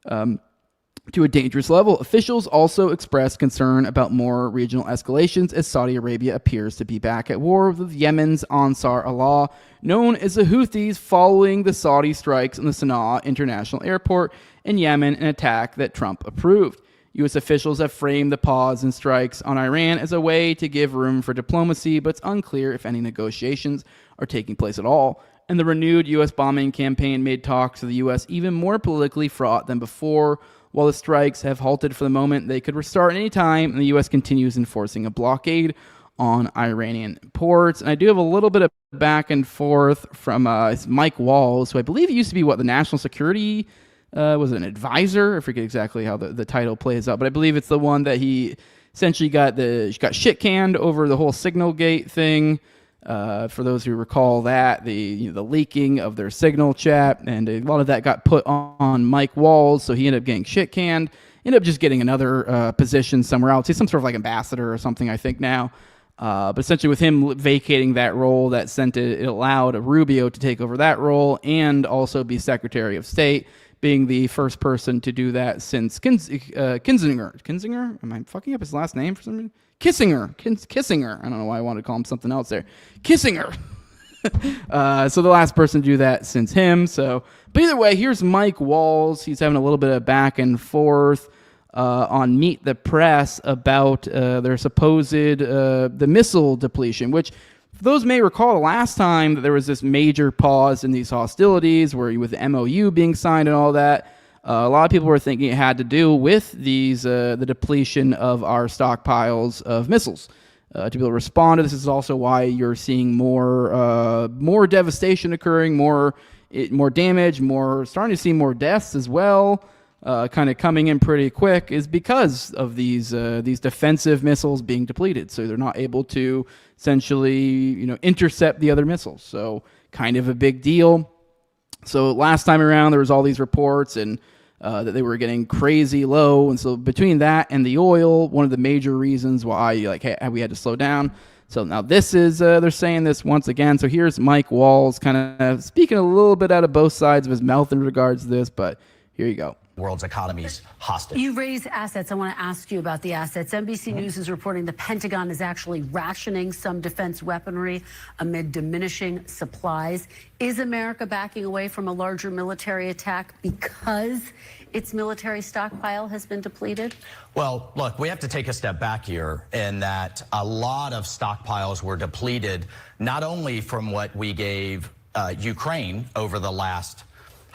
to a dangerous level. Officials also expressed concern about more regional escalations as Saudi Arabia appears to be back at war with Yemen's Ansar Allah, known as the Houthis, following the Saudi strikes on the Sana'a International Airport in Yemen, an attack that Trump approved. U.S. officials have framed the pause in strikes on Iran as a way to give room for diplomacy, but it's unclear if any negotiations are taking place at all. And the renewed U.S. bombing campaign made talks to the U.S. even more politically fraught than before. While the strikes have halted for the moment, they could restart at any time, and the U.S. continues enforcing a blockade on Iranian ports. And I do have a little bit of back and forth from Mike Walls, who I believe used to be, the national security was it an advisor? I forget exactly how the title plays out, but I believe it's the one that he essentially got shit canned over the whole Signal Gate thing. For those who recall that, the leaking of their Signal chat, and a lot of that got put on Mike Walls, so he ended up getting shit canned. Ended up just getting another position somewhere else. He's some sort of like ambassador or something, I think now. But essentially, with him vacating that role, it allowed Rubio to take over that role and also be Secretary of State, being the first person to do that since Kinzinger. Kinzinger? Am I fucking up his last name for some reason? Kissinger. I don't know why I wanted to call him something else there. Kissinger. So the last person to do that since him. But either way, here's Mike Walls. He's having a little bit of back and forth on Meet the Press about their supposed the missile depletion, which those may recall the last time that there was this major pause in these hostilities, where with the MOU being signed and all that, a lot of people were thinking it had to do with these the depletion of our stockpiles of missiles. To be able to respond to this is also why you're seeing more devastation occurring, more damage, starting to see more deaths as well. Kind of coming in pretty quick, is because of these defensive missiles being depleted. So they're not able to essentially, intercept the other missiles. So kind of a big deal. So last time around, there was all these reports and that they were getting crazy low. And so between that and the oil, one of the major reasons why we had to slow down. So now this is, they're saying this once again. So here's Mike Walls kind of speaking a little bit out of both sides of his mouth in regards to this, but here you go. World's economies hostage. You raise assets. I want to ask you about the assets. NBC News is reporting the Pentagon is actually rationing some defense weaponry amid diminishing supplies. Is America backing away from a larger military attack because its military stockpile has been depleted? Well, look, we have to take a step back here in that a lot of stockpiles were depleted, not only from what we gave Ukraine over the last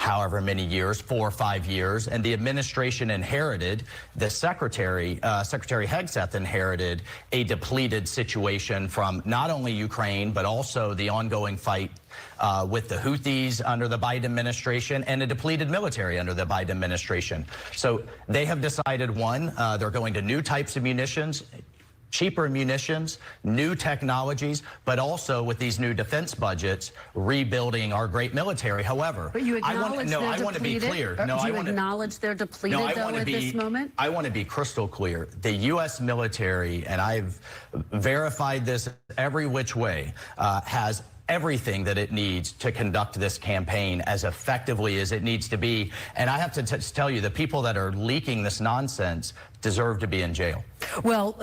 however many years, 4 or 5 years, and the administration inherited, the Secretary Hegseth inherited a depleted situation from not only Ukraine, but also the ongoing fight with the Houthis under the Biden administration and a depleted military under the Biden administration. So they have decided, one, they're going to new types of munitions, cheaper munitions, new technologies, but also with these new defense budgets, rebuilding our great military. However, but you acknowledge I want to be clear. Do you acknowledge they're depleted at this moment? I want to be crystal clear. The U.S. military, and I've verified this every which way, has everything that it needs to conduct this campaign as effectively as it needs to be. And I have to tell you, the people that are leaking this nonsense deserve to be in jail. Well,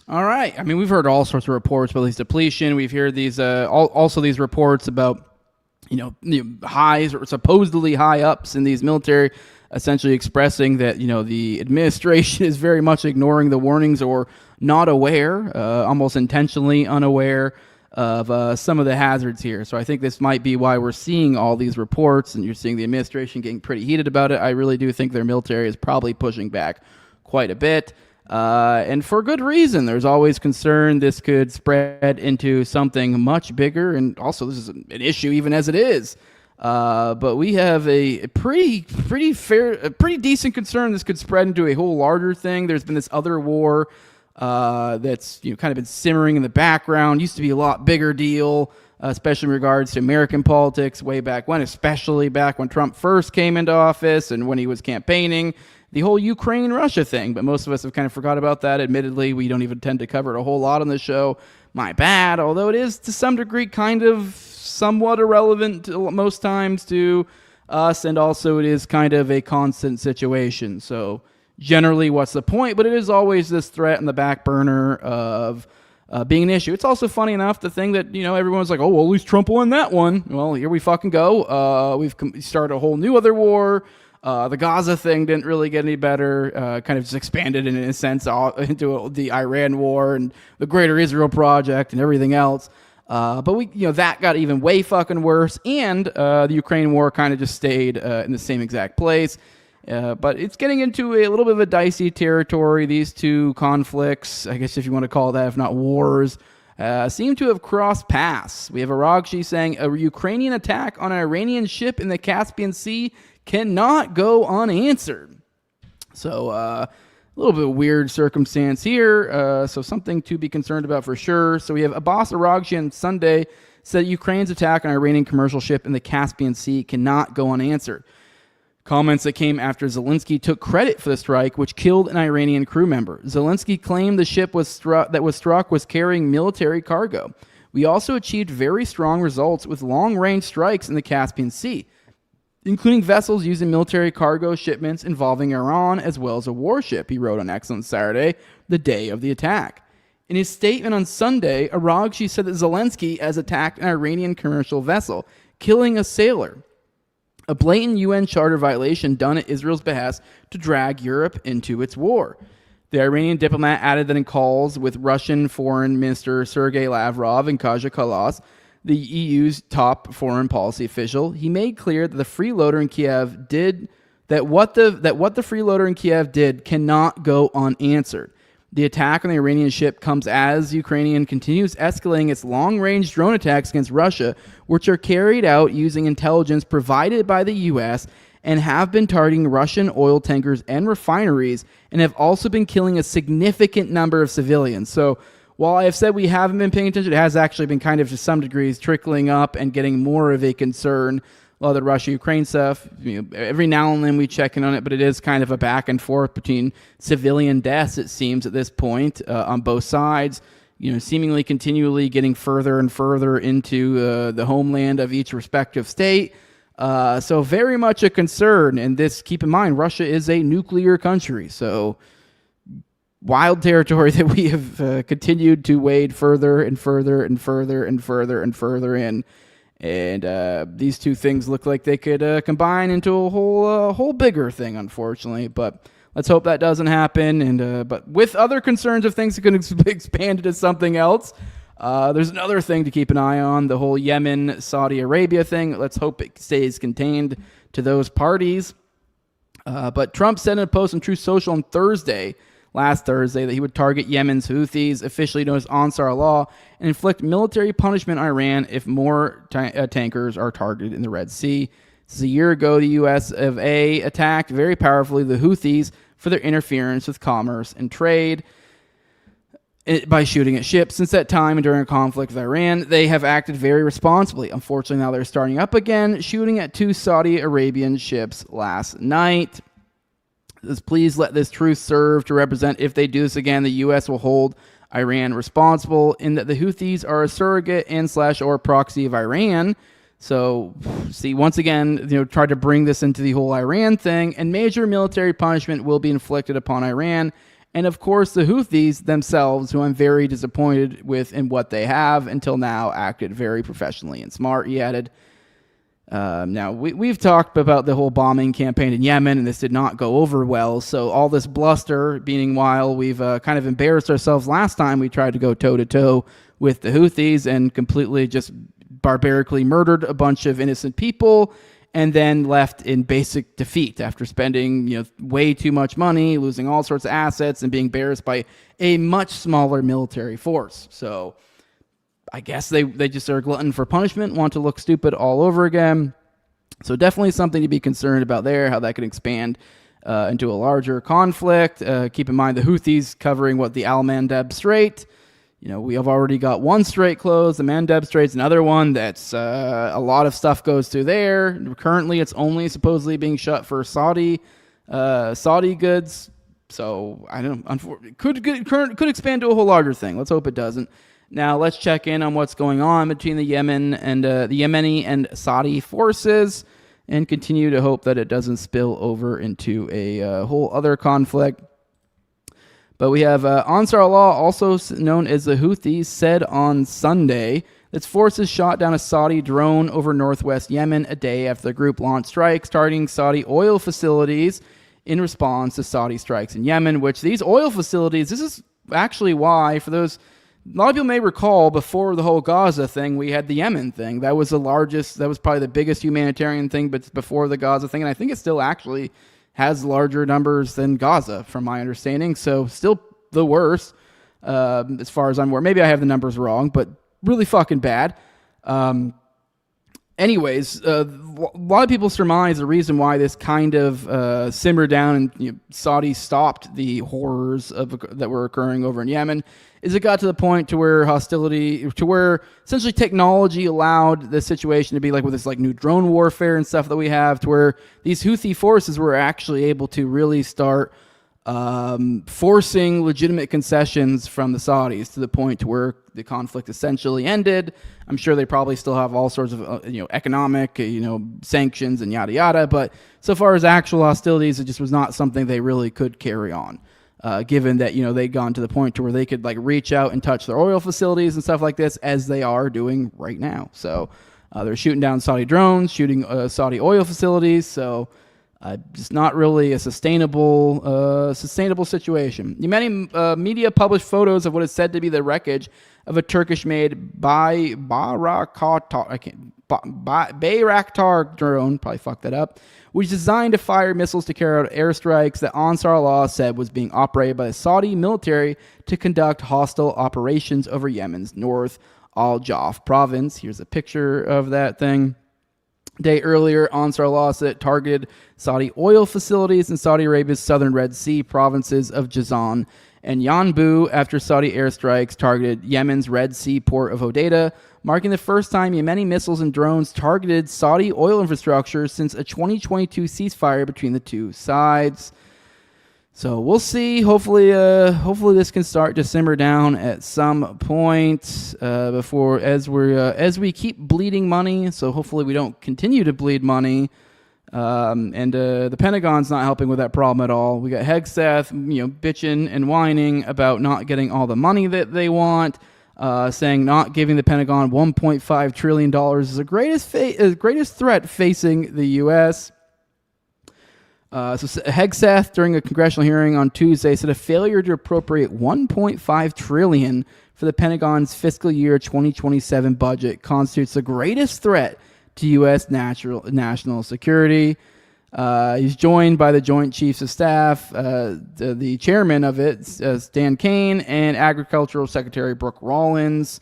all right. I mean, we've heard all sorts of reports about these depletion. We've heard these also these reports about highs or supposedly high ups in these military, essentially expressing that the administration is very much ignoring the warnings or not aware, almost intentionally unaware of some of the hazards here. So I think this might be why we're seeing all these reports, and you're seeing the administration getting pretty heated about it. I really do think their military is probably pushing back quite a bit, and for good reason. There's always concern this could spread into something much bigger, and also this is an issue even as it is. But we have a pretty decent concern this could spread into a whole larger thing. There's been this other war that's kind of been simmering in the background. Used to be a lot bigger deal, especially in regards to American politics way back when, especially back when Trump first came into office and when he was campaigning, the whole Ukraine-Russia thing. But most of us have kind of forgot about that. Admittedly, we don't even tend to cover it a whole lot on the show. My bad, although it is to some degree kind of somewhat irrelevant most times to us, and also it is kind of a constant situation. So generally, what's the point? But it is always this threat in the back burner of being an issue. It's also funny enough, the thing that, everyone's like, oh, well, at least Trump won that one. Well, here we fucking go. We've started a whole new other war. The Gaza thing didn't really get any better. Kind of just expanded in a sense into the Iran war and the Greater Israel Project and everything else. But we, that got even way fucking worse. And the Ukraine war kind of just stayed in the same exact place. But it's getting into a little bit of a dicey territory. These two conflicts, I guess if you want to call that, if not wars, seem to have crossed paths. We have Aragshi saying a Ukrainian attack on an Iranian ship in the Caspian Sea cannot go unanswered. So a little bit of weird circumstance here. So something to be concerned about for sure. So we have Abbas Aragshi on Sunday said Ukraine's attack on an Iranian commercial ship in the Caspian Sea cannot go unanswered. Comments that came after Zelensky took credit for the strike, which killed an Iranian crew member. Zelensky claimed the ship was struck was carrying military cargo. We also achieved very strong results with long-range strikes in the Caspian Sea, including vessels using military cargo shipments involving Iran as well as a warship, he wrote on X on Saturday, the day of the attack. In his statement on Sunday, Aragshi said that Zelensky has attacked an Iranian commercial vessel, killing a sailor. A blatant UN charter violation done at Israel's behest to drag Europe into its war. The Iranian diplomat added that in calls with Russian Foreign Minister Sergei Lavrov and Kaja Kallas, the EU's top foreign policy official, he made clear that the freeloader in Kiev did what the freeloader in Kiev did cannot go unanswered. The attack on the Iranian ship comes as Ukraine continues escalating its long-range drone attacks against Russia, which are carried out using intelligence provided by the U.S. and have been targeting Russian oil tankers and refineries, and have also been killing a significant number of civilians. So while I have said we haven't been paying attention, it has actually been kind of to some degrees trickling up and getting more of a concern. A lot of the Russia-Ukraine stuff, every now and then we check in on it, but it is kind of a back and forth between civilian deaths, it seems, at this point on both sides, seemingly continually getting further and further into the homeland of each respective state. So very much a concern. And this, keep in mind, Russia is a nuclear country. So wild territory that we have continued to wade further and further and further and further and further in. And these two things look like they could combine into a whole bigger thing, unfortunately. But let's hope that doesn't happen. And but with other concerns of things that could expand into something else, There's another thing to keep an eye on, the whole Yemen-Saudi Arabia thing. Let's hope it stays contained to those parties. But Trump said in a post on Truth Social on last Thursday, that he would target Yemen's Houthis, officially known as Ansar Allah, and inflict military punishment on Iran if more tankers are targeted in the Red Sea. This is a year ago, the U.S. of A attacked very powerfully the Houthis for their interference with commerce and trade by shooting at ships. Since that time and during a conflict with Iran, they have acted very responsibly. Unfortunately, now they're starting up again, shooting at 2 Saudi Arabian ships last night. Please let this truth serve to represent, if they do this again, the U.S. will hold Iran responsible, in that the Houthis are a surrogate and / or proxy of Iran. So, see, once again, try to bring this into the whole Iran thing, and major military punishment will be inflicted upon Iran. And of course, the Houthis themselves, who I'm very disappointed with in what they have until now, acted very professionally and smart, he added. Now, we've talked about the whole bombing campaign in Yemen, and this did not go over well. So all this bluster, being while we've kind of embarrassed ourselves last time we tried to go toe-to-toe with the Houthis and completely just barbarically murdered a bunch of innocent people, and then left in basic defeat after spending way too much money, losing all sorts of assets, and being embarrassed by a much smaller military force. So I guess they just are glutton for punishment, want to look stupid all over again. So definitely something to be concerned about there, how that could expand into a larger conflict. Keep in mind the Houthis covering the Al Mandeb Strait. We have already got one strait closed. The Mandeb Strait's another one that's a lot of stuff goes through there. Currently, it's only supposedly being shut for Saudi goods. So I don't know. Could expand to a whole larger thing. Let's hope it doesn't. Now let's check in on what's going on between the Yemen and the Yemeni and Saudi forces, and continue to hope that it doesn't spill over into a whole other conflict. But we have Ansar Allah, also known as the Houthis, said on Sunday that its forces shot down a Saudi drone over northwest Yemen a day after the group launched strikes targeting Saudi oil facilities in response to Saudi strikes in Yemen, which these oil facilities, this is actually why, for those, a lot of people may recall, before the whole Gaza thing, we had the Yemen thing. That was probably the biggest humanitarian thing, but before the Gaza thing, and I think it still actually has larger numbers than Gaza, from my understanding. So still the worst, as far as I'm aware. Maybe I have the numbers wrong, but really fucking bad. Anyways, a lot of people surmise the reason why this kind of simmered down and Saudi stopped the horrors that were occurring over in Yemen is it got to the point to where essentially technology allowed the situation to be like with this new drone warfare and stuff that we have, to where these Houthi forces were actually able to really start forcing legitimate concessions from the Saudis to the point to where the conflict essentially ended. I'm sure they probably still have all sorts of economic sanctions and yada yada, but so far as actual hostilities, it just was not something they really could carry on. Given that they'd gone to the point to where they could reach out and touch their oil facilities and stuff like this, as they are doing right now. So they're shooting down Saudi drones, shooting Saudi oil facilities. So just not really a sustainable situation. Many media published photos of what is said to be the wreckage of a Turkish-made Bayraktar drone, probably fucked that up, which is designed to fire missiles to carry out airstrikes that Ansar Allah said was being operated by the Saudi military to conduct hostile operations over Yemen's North Al-Jaf province. Here's a picture of that thing. A day earlier, Ansar Allah said it targeted Saudi oil facilities in Saudi Arabia's southern Red Sea provinces of Jazan and Yanbu after Saudi airstrikes targeted Yemen's Red Sea port of Hodeidah, marking the first time Yemeni missiles and drones targeted Saudi oil infrastructure since a 2022 ceasefire between the two sides. So we'll see. Hopefully this can start to simmer down at some point before as we keep bleeding money. So hopefully we don't continue to bleed money. And the Pentagon's not helping with that problem at all. We got Hegseth, bitching and whining about not getting all the money that they want, saying not giving the Pentagon $1.5 trillion is the greatest threat facing the U.S. Hegseth, during a congressional hearing on Tuesday, said a failure to appropriate $1.5 trillion for the Pentagon's fiscal year 2027 budget constitutes the greatest threat to U.S. national security. He's joined by the Joint Chiefs of Staff, the chairman of it, Stan Kane, and Agricultural Secretary Brooke Rollins.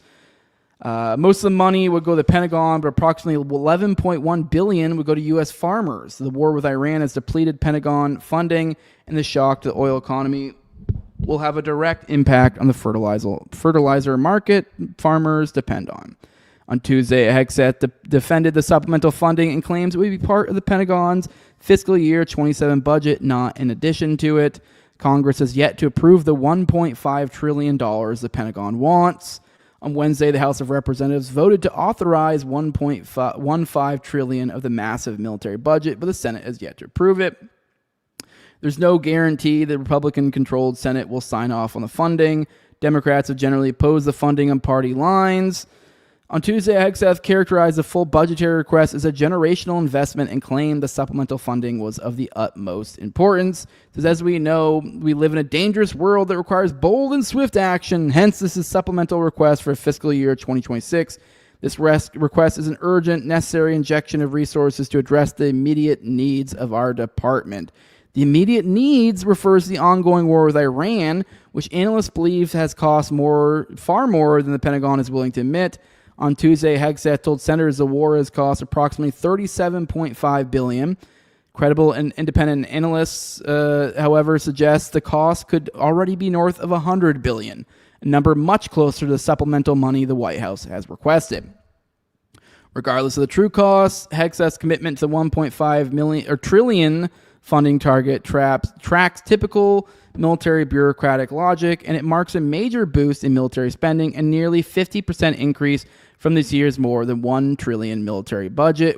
Most of the money would go to the Pentagon, but approximately $11.1 billion would go to U.S. farmers. The war with Iran has depleted Pentagon funding, and the shock to the oil economy will have a direct impact on the fertilizer market farmers depend on. On Tuesday, Hegseth defended the supplemental funding and claims it would be part of the Pentagon's fiscal year 27 budget, not in addition to it. Congress has yet to approve the $1.5 trillion the Pentagon wants. On Wednesday, the House of Representatives voted to authorize $1.15 trillion of the massive military budget, but the Senate has yet to approve it. There's no guarantee the Republican-controlled Senate will sign off on the funding. Democrats have generally opposed the funding on party lines. On Tuesday, Hegseth characterized the full budgetary request as a generational investment and claimed the supplemental funding was of the utmost importance. Says, as we know, we live in a dangerous world that requires bold and swift action. Hence, this is supplemental request for fiscal year 2026. This request is an urgent, necessary injection of resources to address the immediate needs of our department. The immediate needs refers to the ongoing war with Iran, which analysts believe has cost far more than the Pentagon is willing to admit. On Tuesday, Hegseth told senators the war has cost approximately $37.5 billion. Credible and independent analysts, however, suggest the cost could already be north of $100 billion, a number much closer to the supplemental money the White House has requested. Regardless of the true cost, Hegseth's commitment to the $1.5 trillion funding target tracks typical military bureaucratic logic, and it marks a major boost in military spending and nearly 50% increase from this year's more than $1 trillion military budget,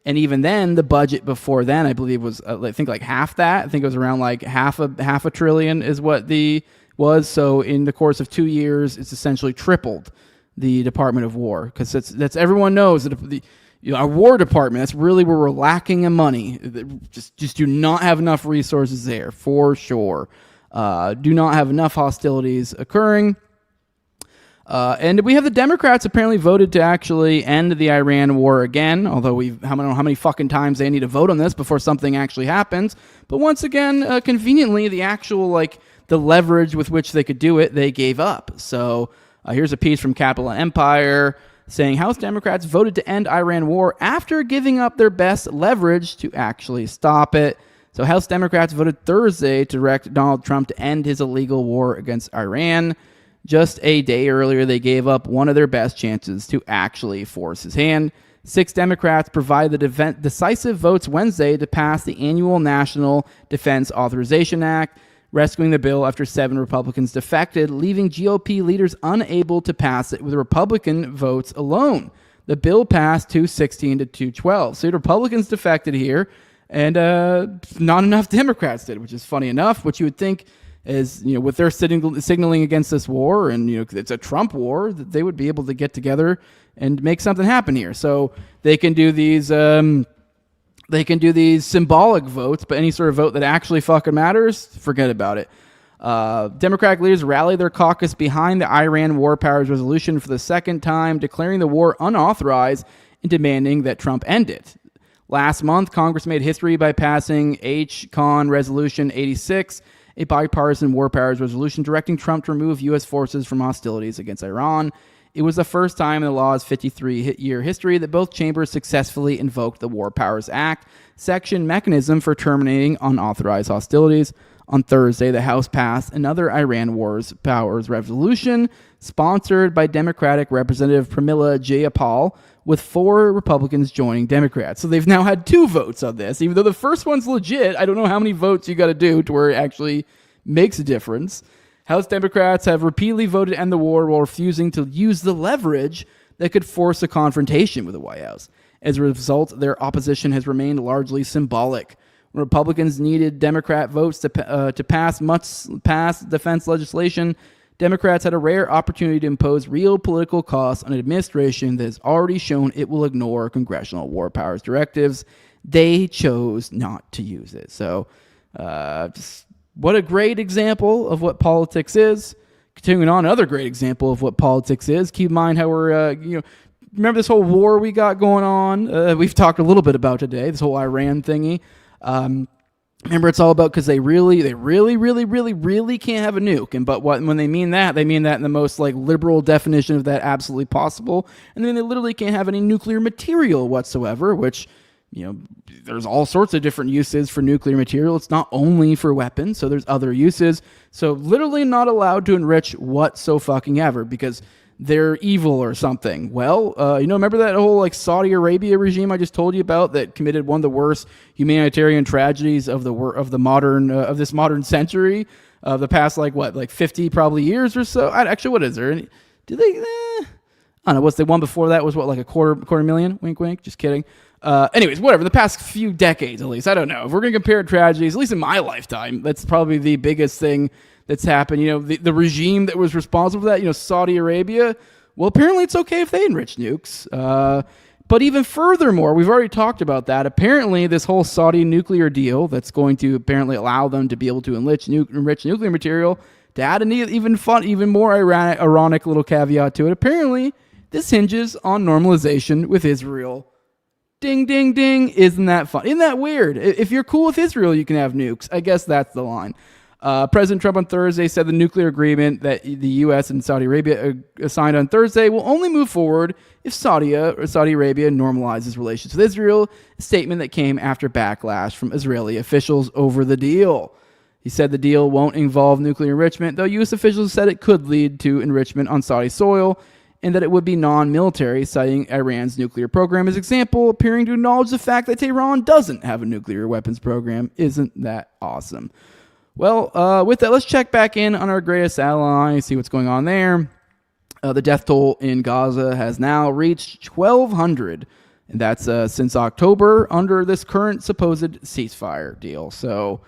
and even then, the budget before then, I believe, was, I think, like half that. I think it was around like half a trillion is what was. So in the course of 2 years, it's essentially tripled the Department of War, because that's everyone knows that our War Department, that's really where we're lacking in money. Just do not have enough resources there, for sure. Do not have enough hostilities occurring. And we have the Democrats apparently voted to actually end the Iran war again, although I don't know how many fucking times they need to vote on this before something actually happens. But once again, conveniently, the actual, the leverage with which they could do it, they gave up. So here's a piece from Capital Empire saying House Democrats voted to end Iran war after giving up their best leverage to actually stop it. So House Democrats voted Thursday to direct Donald Trump to end his illegal war against Iran. Just a day earlier, they gave up one of their best chances to actually force his hand. 6 Democrats provided the decisive votes Wednesday to pass the annual National Defense Authorization Act, rescuing the bill after 7 Republicans defected, leaving GOP leaders unable to pass it with Republican votes alone. The bill passed 216 to 212. So the Republicans defected here, and not enough Democrats did, which is funny enough, which you would think is, with their signaling against this war, and it's a Trump war, that they would be able to get together and make something happen here. So they can do these symbolic votes, but any sort of vote that actually fucking matters, forget about it. Democratic leaders rallied their caucus behind the Iran War Powers Resolution for the second time, declaring the war unauthorized and demanding that Trump end it. Last month, Congress made history by passing H-Con Resolution 86, a bipartisan war powers resolution directing Trump to remove U.S. forces from hostilities against Iran. It was the first time in the law's 53-year history that both chambers successfully invoked the War Powers Act section mechanism for terminating unauthorized hostilities. On Thursday, the House passed another Iran Wars Powers resolution sponsored by Democratic Representative Pramila Jayapal, with 4 Republicans joining Democrats. So they've now had 2 votes on this. Even though the first one's legit, I don't know how many votes you got to do to where it actually makes a difference. House Democrats have repeatedly voted to end the war while refusing to use the leverage that could force a confrontation with the White House. As a result, their opposition has remained largely symbolic. When Republicans needed Democrat votes to pass defense legislation, Democrats had a rare opportunity to impose real political costs on an administration that has already shown it will ignore congressional war powers directives. They chose not to use it. So just what a great example of what politics is. Continuing on, another great example of what politics is. Keep in mind how we're, remember this whole war we got going on? We've talked a little bit about today, this whole Iran thingy. Remember, it's all about because they really can't have a nuke. But when they mean that in the most like liberal definition of that absolutely possible. And then they literally can't have any nuclear material whatsoever, which, there's all sorts of different uses for nuclear material. It's not only for weapons, so there's other uses. So literally not allowed to enrich whatsoever because they're evil or something. Well, remember that whole like Saudi Arabia regime I just told you about that committed one of the worst humanitarian tragedies of this modern century, of the past 50 probably years or so. Actually, what is there? Do they? I don't know. What's the one before that was like a quarter million? Wink, wink. Just kidding. Anyways, whatever. The past few decades, at least, I don't know. If we're gonna compare tragedies, at least in my lifetime, that's probably the biggest thing that's happened. The regime that was responsible for that, Saudi Arabia, well, apparently it's okay if they enrich nukes. But even furthermore, we've already talked about that. Apparently, this whole Saudi nuclear deal that's going to apparently allow them to be able to enrich nuclear material, to add an even more ironic little caveat to it, apparently this hinges on normalization with Israel. Ding, ding, ding. Isn't that fun? Isn't that weird? If you're cool with Israel, you can have nukes. I guess that's the line. President Trump on Thursday said the nuclear agreement that the U.S. and Saudi Arabia signed on Thursday will only move forward if Saudi Arabia normalizes relations with Israel, a statement that came after backlash from Israeli officials over the deal. He said the deal won't involve nuclear enrichment, though U.S. officials said it could lead to enrichment on Saudi soil, and that it would be non-military, citing Iran's nuclear program as example, appearing to acknowledge the fact that Tehran doesn't have a nuclear weapons program. Isn't that awesome? Well, with that, let's check back in on our greatest ally, see what's going on there. The death toll in Gaza has now reached 1,200, and that's since October under this current supposed ceasefire deal. So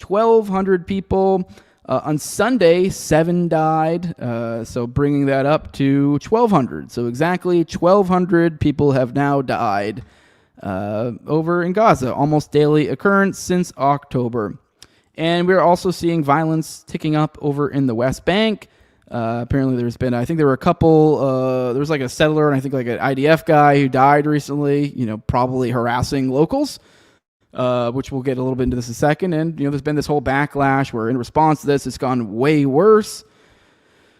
1,200 people. On Sunday, 7 died, so bringing that up to 1,200. So exactly 1,200 people have now died over in Gaza, almost daily occurrence since October. And we're also seeing violence ticking up over in the West Bank. Apparently there's been, I think there were a couple, there was like a settler and I think like an IDF guy who died recently, probably harassing locals. Which we'll get a little bit into this in a second. And, there's been this whole backlash where in response to this, it's gone way worse.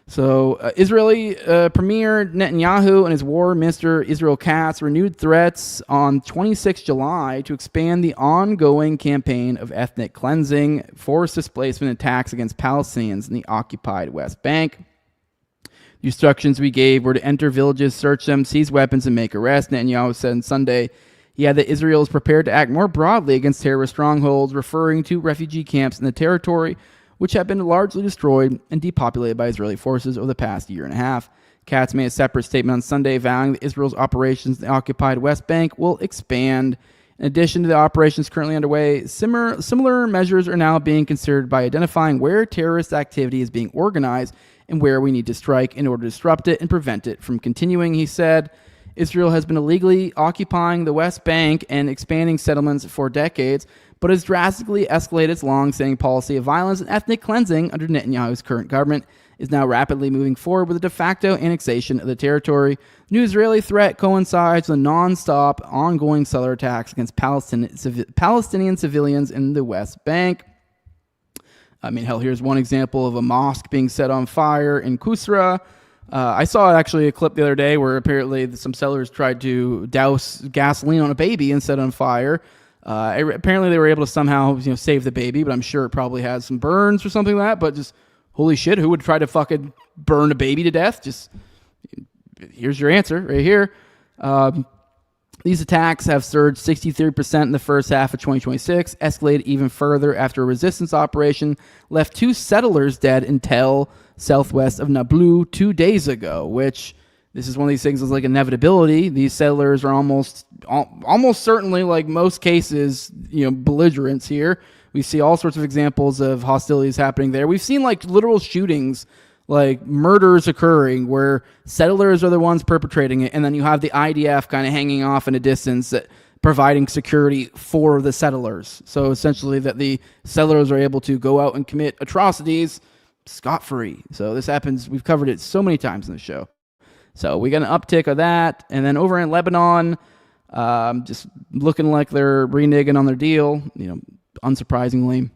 So Israeli Premier Netanyahu and his war minister Israel Katz renewed threats on 26 July to expand the ongoing campaign of ethnic cleansing, forced displacement attacks against Palestinians in the occupied West Bank. The instructions we gave were to enter villages, search them, seize weapons, and make arrests, Netanyahu said on Sunday. He added that Israel is prepared to act more broadly against terrorist strongholds, referring to refugee camps in the territory, which have been largely destroyed and depopulated by Israeli forces over the past year and a half. Katz made a separate statement on Sunday vowing that Israel's operations in the occupied West Bank will expand. In addition to the operations currently underway, similar measures are now being considered by identifying where terrorist activity is being organized and where we need to strike in order to disrupt it and prevent it from continuing, he said. Israel has been illegally occupying the West Bank and expanding settlements for decades, but has drastically escalated its long-standing policy of violence and ethnic cleansing under Netanyahu's current government, is now rapidly moving forward with a de facto annexation of the territory. The new Israeli threat coincides with non-stop ongoing settler attacks against Palestinian civilians in the West Bank. I mean, hell, here's one example of a mosque being set on fire in Kusra. I saw actually a clip the other day where apparently some settlers tried to douse gasoline on a baby and set it on fire. Apparently they were able to somehow save the baby, but I'm sure it probably had some burns or something like that. But just holy shit, who would try to fucking burn a baby to death? Just here's your answer right here. These attacks have surged 63% in the first half of 2026, escalated even further after a resistance operation left 2 settlers dead in Tel, southwest of Nablus, 2 days ago, which this is one of these things that's like inevitability. These settlers are almost certainly, like most cases, belligerents here. We see all sorts of examples of hostilities happening there. We've seen like literal shootings, like murders occurring where settlers are the ones perpetrating it, and then you have the IDF kind of hanging off in a distance, providing security for the settlers. So essentially that the settlers are able to go out and commit atrocities scot-free. So this happens, we've covered it so many times in the show. So we got an uptick of that. And then over in Lebanon, just looking like they're reneging on their deal, unsurprisingly.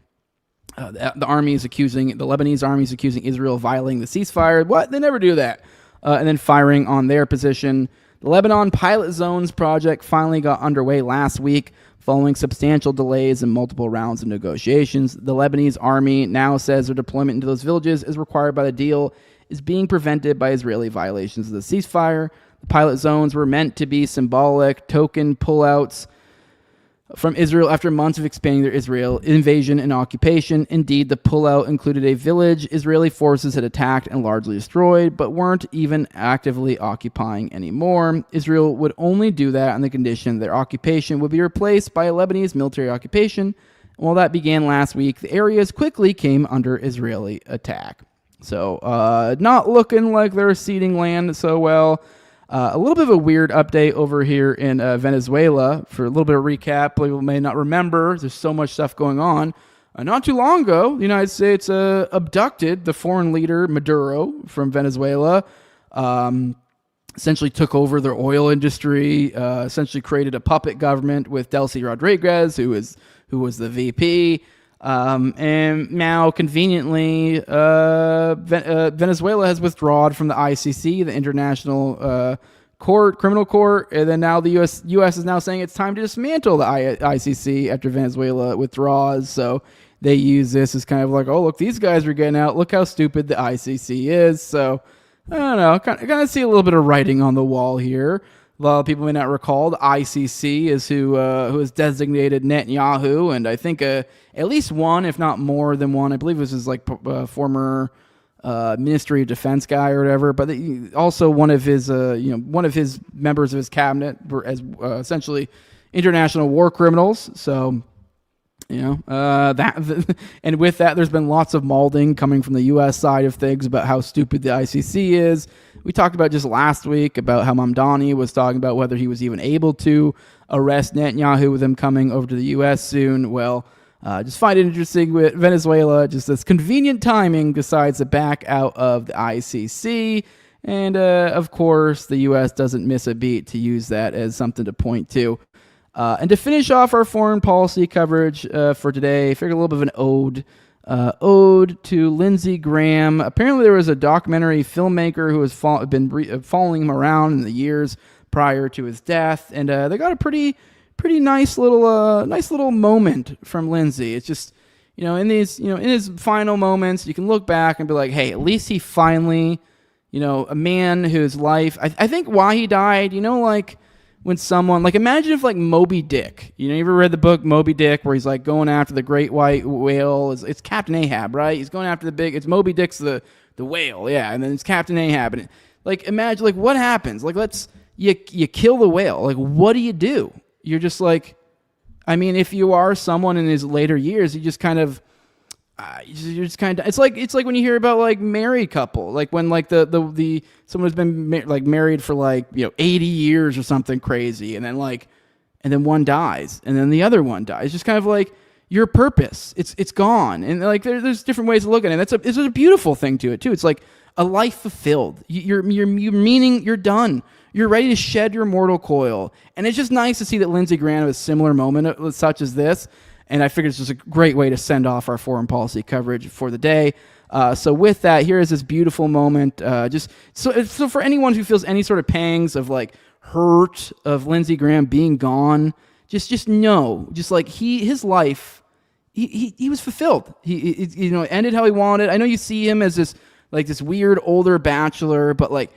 The Lebanese army is accusing Israel of violating the ceasefire. What? They never do that. And then firing on their position. The Lebanon Pilot Zones project finally got underway last week following substantial delays and multiple rounds of negotiations. The Lebanese army now says their deployment into those villages as required by the deal is being prevented by Israeli violations of the ceasefire. The pilot zones were meant to be symbolic token pullouts from Israel after months of expanding their Israel invasion and occupation. Indeed, the pullout included a village Israeli forces had attacked and largely destroyed, but weren't even actively occupying anymore. Israel would only do that on the condition their occupation would be replaced by a Lebanese military occupation. And while that began last week, the areas quickly came under Israeli attack. So, not looking like they're ceding land so well. A little bit of a weird update over here in Venezuela. For a little bit of recap, people may not remember, there's so much stuff going on. Not too long ago, the United States abducted the foreign leader Maduro from Venezuela, essentially took over their oil industry, essentially created a puppet government with Delcy Rodriguez, who was the VP. And now, conveniently, Venezuela has withdrawn from the ICC, the International Criminal Court, and then now the U.S. is now saying it's time to dismantle the ICC after Venezuela withdraws. So they use this as kind of like, oh, look, these guys are getting out. Look how stupid the ICC is. So I don't know, kind of see a little bit of writing on the wall here. A lot of people may not recall the ICC is who has designated Netanyahu, and I think at least one, if not more than one. I believe this is like former Ministry of Defense guy or whatever, but also one of his members of his cabinet were as essentially international war criminals. So. And with that, there's been lots of mauling coming from the U.S. side of things about how stupid the ICC is. We talked about just last week about how Mamdani was talking about whether he was even able to arrest Netanyahu with him coming over to the U.S. soon. Well, just find it interesting with Venezuela, just this convenient timing decides to back out of the ICC. And, of course, the U.S. doesn't miss a beat to use that as something to point to. And to finish off our foreign policy coverage for today, I figured a little bit of an ode to Lindsey Graham. Apparently, there was a documentary filmmaker who has been following him around in the years prior to his death, and they got a pretty nice little moment from Lindsey. It's just in his final moments, you can look back and be like, hey, at least he finally, a man whose life. I think why he died, when someone, imagine if Moby Dick, you ever read the book Moby Dick where he's going after the great white whale? It's Captain Ahab, right? He's going after it's Moby Dick's the whale, yeah, and then it's Captain Ahab. And imagine, what happens? You kill the whale. What do you do? You're just if you are someone in his later years, you just kind of, it's like when you hear about married couple, when the someone who's been married for 80 years or something crazy, and then one dies and then the other one dies. It's just kind of your purpose, it's gone. And there's different ways of looking at it. It's a beautiful thing to it too. It's like a life fulfilled. You're meaning you're done. You're ready to shed your mortal coil. And it's just nice to see that Lindsey Graham had a similar moment such as this. And I figured it's just a great way to send off our foreign policy coverage for the day. So with that, here is this beautiful moment. So for anyone who feels any sort of pangs of hurt of Lindsey Graham being gone, just know, his life, he was fulfilled. He ended how he wanted. I know you see him as this weird older bachelor, but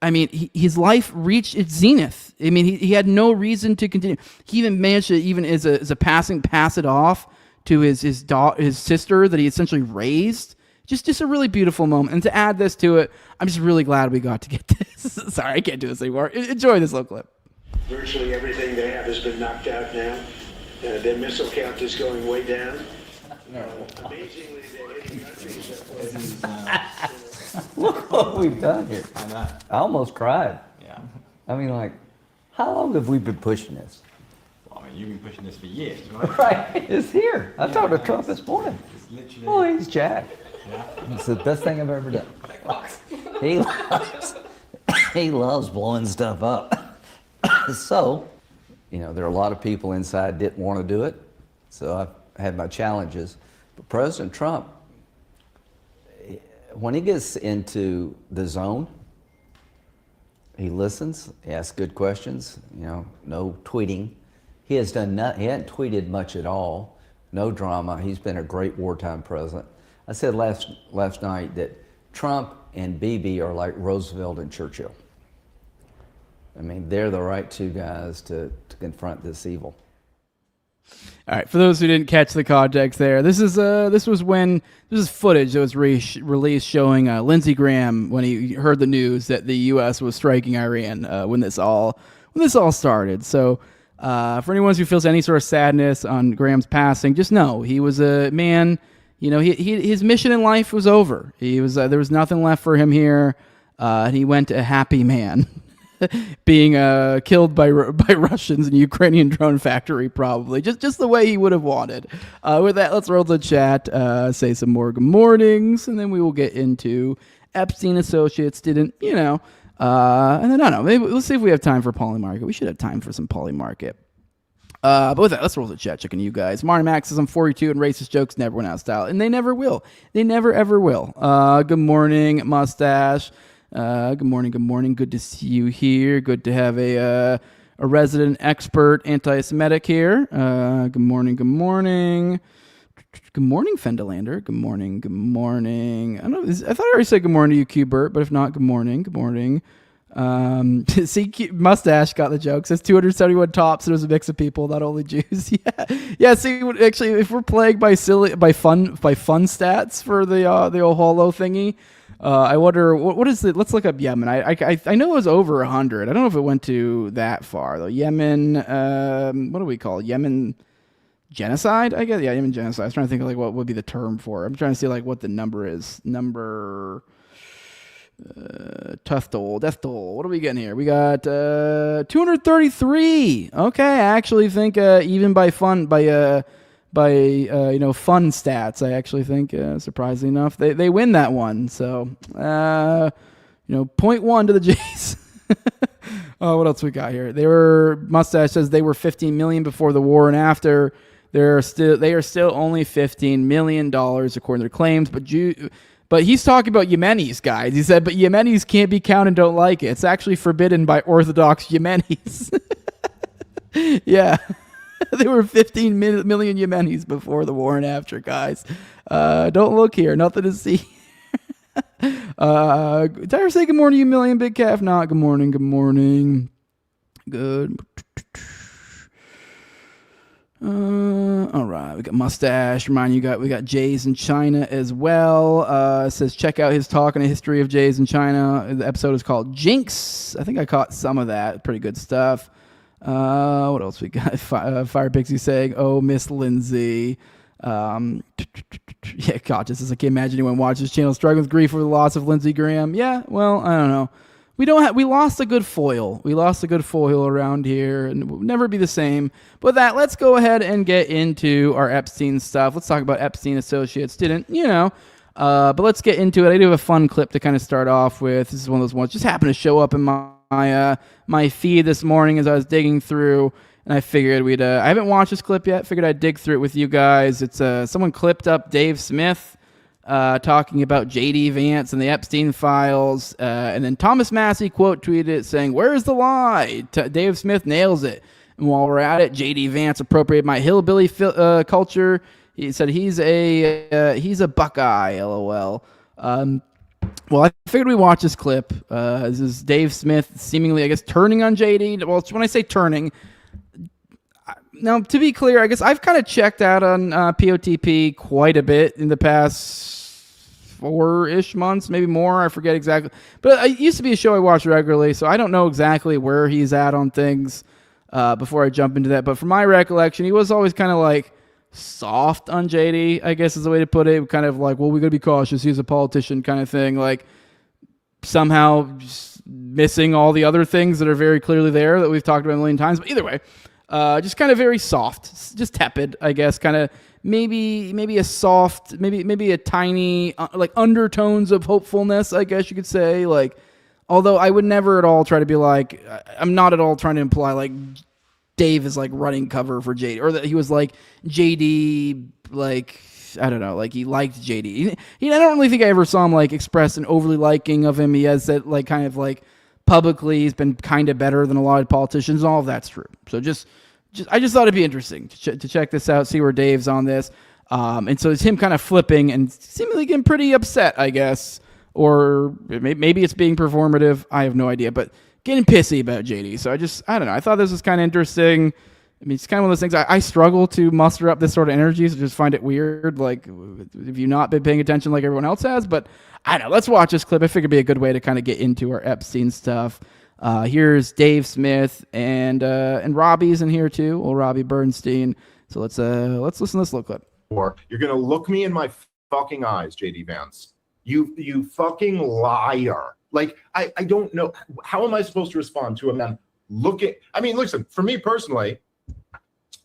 his life reached its zenith. He had no reason to continue. He even managed to, as a passing, pass it off to his sister that he essentially raised. Just a really beautiful moment. And to add this to it, I'm just really glad we got to get this. Sorry, I can't do this anymore. Enjoy this little clip. Virtually everything they have has been knocked out now. Their missile count is going way down. Amazingly, they're hitting countries that Look what we've done here. I almost cried. Yeah. How long have we been pushing this? You've been pushing this for years, right? Right, it's here. I talked to Trump this morning. Oh, he's jacked. It's the best thing I've ever done. He loves blowing stuff up. So, there are a lot of people inside didn't want to do it. So I've had my challenges. But President Trump, when he gets into the zone, he listens, he asks good questions, no tweeting. He has done he hadn't tweeted much at all, no drama. He's been a great wartime president. I said last night that Trump and Bibi are like Roosevelt and Churchill. I mean, they're the right two guys to confront this evil. All right, for those who didn't catch the context there, this is footage that was released showing Lindsey Graham when he heard the news that the U.S. was striking Iran when this all started. So for anyone who feels any sort of sadness on Graham's passing, just know he was a man. His mission in life was over. He was there was nothing left for him here, and he went a happy man. Being killed by Russians in a Ukrainian drone factory, probably just the way he would have wanted. With that, let's roll the chat, say some more good mornings, and then we will get into Epstein Associates didn't, and then I don't know. Maybe let's see if we have time for Polymarket. We should have time for some Polymarket. But with that, let's roll the chat. Checking you guys. Marty Max says I'm 42 and racist jokes never went out of style, and they never will. They never ever will. Good morning, Mustache. Good morning. Good to see you here. Good to have a resident expert anti-Semitic here. Good morning. Good morning, Fendelander. Good morning. I don't know. I thought I already said good morning to you, Q-Bert, but if not, good morning. See, Mustache got the joke. Says 271 tops. There's a mix of people, not only Jews. Yeah. See, actually, if we're plagued by fun stats for the old holo thingy. I wonder what is it? Let's look up Yemen. I know it was over 100. I don't know if it went to that far though. Yemen, what do we call it? Yemen genocide? I guess Yemen genocide. I was trying to think of what would be the term for it. I'm trying to see what the number is. Death toll. What are we getting here? We got 233. Okay, I actually think even by fun stats, I actually think surprisingly enough they win that one. So 0.1 to the Jays. What else we got here? Mustache says they were 15 million before the war, and after they are still only $15 million according to their claims. But he's talking about Yemenis, guys. He said, but Yemenis can't be counted, don't like it. It's actually forbidden by Orthodox Yemenis. Yeah. There were 15 million Yemenis before the war and after, guys. Don't look here. Nothing to see. Did I ever say good morning, you million big calf? Not good morning. Good. All right, we got Mustache. Remind you, we got Jays in China as well. It says check out his talk on the history of Jays in China. The episode is called Jinx. I think I caught some of that. Pretty good stuff. What else we got? Fire Pixie saying, "Oh, Miss Lindsay." Yeah, God, just as I can't imagine anyone watches this channel struggling with grief over the loss of Lindsey Graham. Yeah, well, I don't know. We lost a good foil. We lost a good foil around here, and we'll never be the same. But with that, let's go ahead and get into our Epstein stuff. Let's talk about Epstein Associates. But let's get into it. I do have a fun clip to kind of start off with. This is one of those ones just happened to show up in my feed this morning as I was digging through, and I figured I haven't watched this clip yet. Figured I'd dig through it with you guys. It's someone clipped up Dave Smith talking about J.D. Vance and the Epstein files, and then Thomas Massey quote tweeted it saying, "Where's the lie?" Dave Smith nails it. And while we're at it, J.D. Vance appropriated my hillbilly culture. He said he's a Buckeye, LOL. Well, I figured we watch this clip. This is Dave Smith seemingly, I guess, turning on JD. Well, when I say turning, now to be clear, I guess I've kind of checked out on POTP quite a bit in the past 4-ish months, maybe more. I forget exactly. But it used to be a show I watched regularly, so I don't know exactly where he's at on things before I jump into that. But from my recollection, he was always kind of soft on JD, I guess is the way to put it. Kind of we got to be cautious. He's a politician kind of thing. Somehow just missing all the other things that are very clearly there that we've talked about a million times. But either way, Just kind of very soft, just tepid, I guess. Kind of maybe a soft, maybe a tiny like undertones of hopefulness, I guess you could say. Like, although I would never at all try to be like, I'm not at all trying to imply like Dave is like running cover for JD, or that he was like JD, like, I don't know, like he liked JD. I don't really think I ever saw him like express an overly liking of him. He has said like kind of like publicly he's been kind of better than a lot of politicians. All of that's true. So I just thought it'd be interesting to check this out, see where Dave's on this. And so it's him kind of flipping and seemingly getting pretty upset, I guess. Or maybe it's being performative. I have no idea. But getting pissy about JD. So I don't know. I thought this was kind of interesting. I mean, it's kind of one of those things. I struggle to muster up this sort of energy, so just find it weird. Like, have you not been paying attention like everyone else has? But I don't know. Let's watch this clip. I figured it'd be a good way to kind of get into our Epstein stuff. Here's Dave Smith and Robbie's in here too. Well, Robbie Bernstein. So let's listen to this little clip. You're gonna look me in my fucking eyes, JD Vance. You fucking liar. Like, I don't know. How am I supposed to respond to a man looking? I mean, listen, for me personally,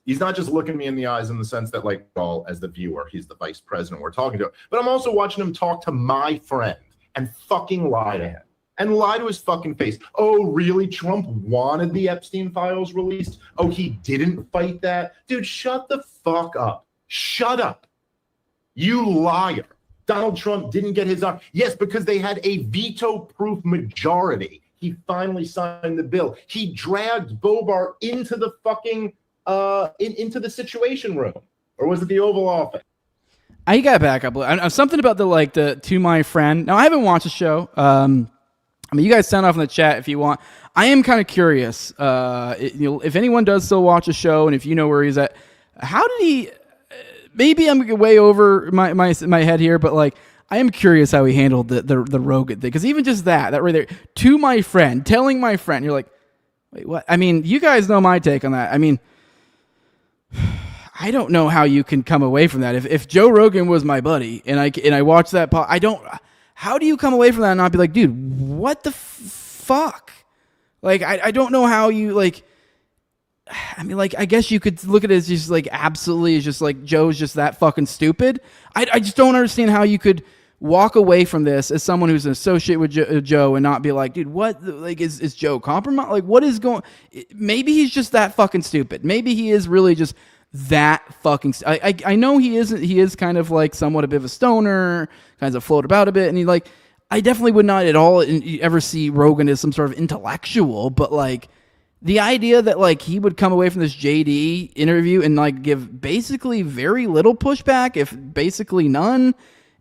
he's not just looking me in the eyes in the sense that, like, well, as the viewer, he's the vice president we're talking to, but I'm also watching him talk to my friend and fucking lie to him and lie to his fucking face. Oh, really? Trump wanted the Epstein files released? Oh, he didn't fight that? Dude, shut the fuck up. Shut up. You liar. Donald Trump didn't get his arm. Yes, because they had a veto-proof majority. He finally signed the bill. He dragged Bobar into the fucking into the Situation Room, or was it the Oval Office? I got to back up. Something about the To My Friend. Now, I haven't watched the show. I mean, you guys sound off in the chat if you want. I am kind of curious. If anyone does still watch the show, and if you know where he's at, how did he? Maybe I'm way over my head here, but like, I am curious how he handled the Rogan thing, because even just that right there, to my friend, telling my friend, you're like, wait, what? I mean, you guys know my take on that. I mean, I don't know how you can come away from that. If Joe Rogan was my buddy and I watched that, how do you come away from that and not be like, dude, what the fuck? Like, I don't know how you, like, I mean, like, I guess you could look at it as just like absolutely, it's just like Joe's just that fucking stupid. I just don't understand how you could walk away from this as someone who's an associate with Joe and not be like, dude, what, like, is Joe compromised? Like, what is going, maybe he's just that fucking stupid. Maybe he is really just that fucking, I know he is kind of like somewhat a bit of a stoner, kind of float about a bit. And he, like, I definitely would not at all ever see Rogan as some sort of intellectual, but like, the idea that like he would come away from this JD interview and like give basically very little pushback, if basically none,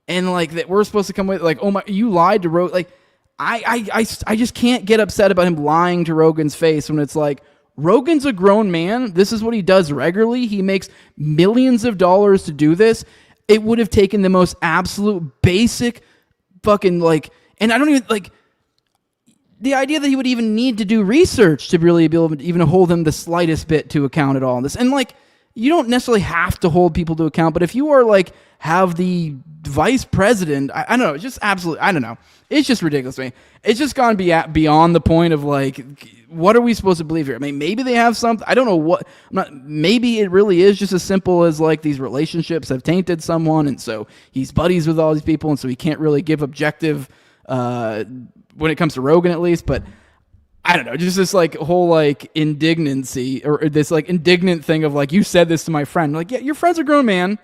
and like that we're supposed to come with like, oh my, you lied to Rogan. Like, I just can't get upset about him lying to Rogan's face when it's like, Rogan's a grown man. This is what he does regularly. He makes millions of dollars to do this. It would have taken the most absolute basic fucking like, and I don't even like, the idea that he would even need to do research to really be able to even hold him the slightest bit to account at all in this. And like, you don't necessarily have to hold people to account, but if you are like, have the vice president, I don't know, it's just absolutely, I don't know. It's just ridiculous to me. It's just gone beyond the point of like, what are we supposed to believe here? I mean, maybe they have something, I don't know what, maybe it really is just as simple as like these relationships have tainted someone. And so he's buddies with all these people. And so he can't really give objective, when it comes to Rogan at least, but I don't know, just this like whole like indignancy or this like indignant thing of like, you said this to my friend. Like, yeah, your friend's a grown man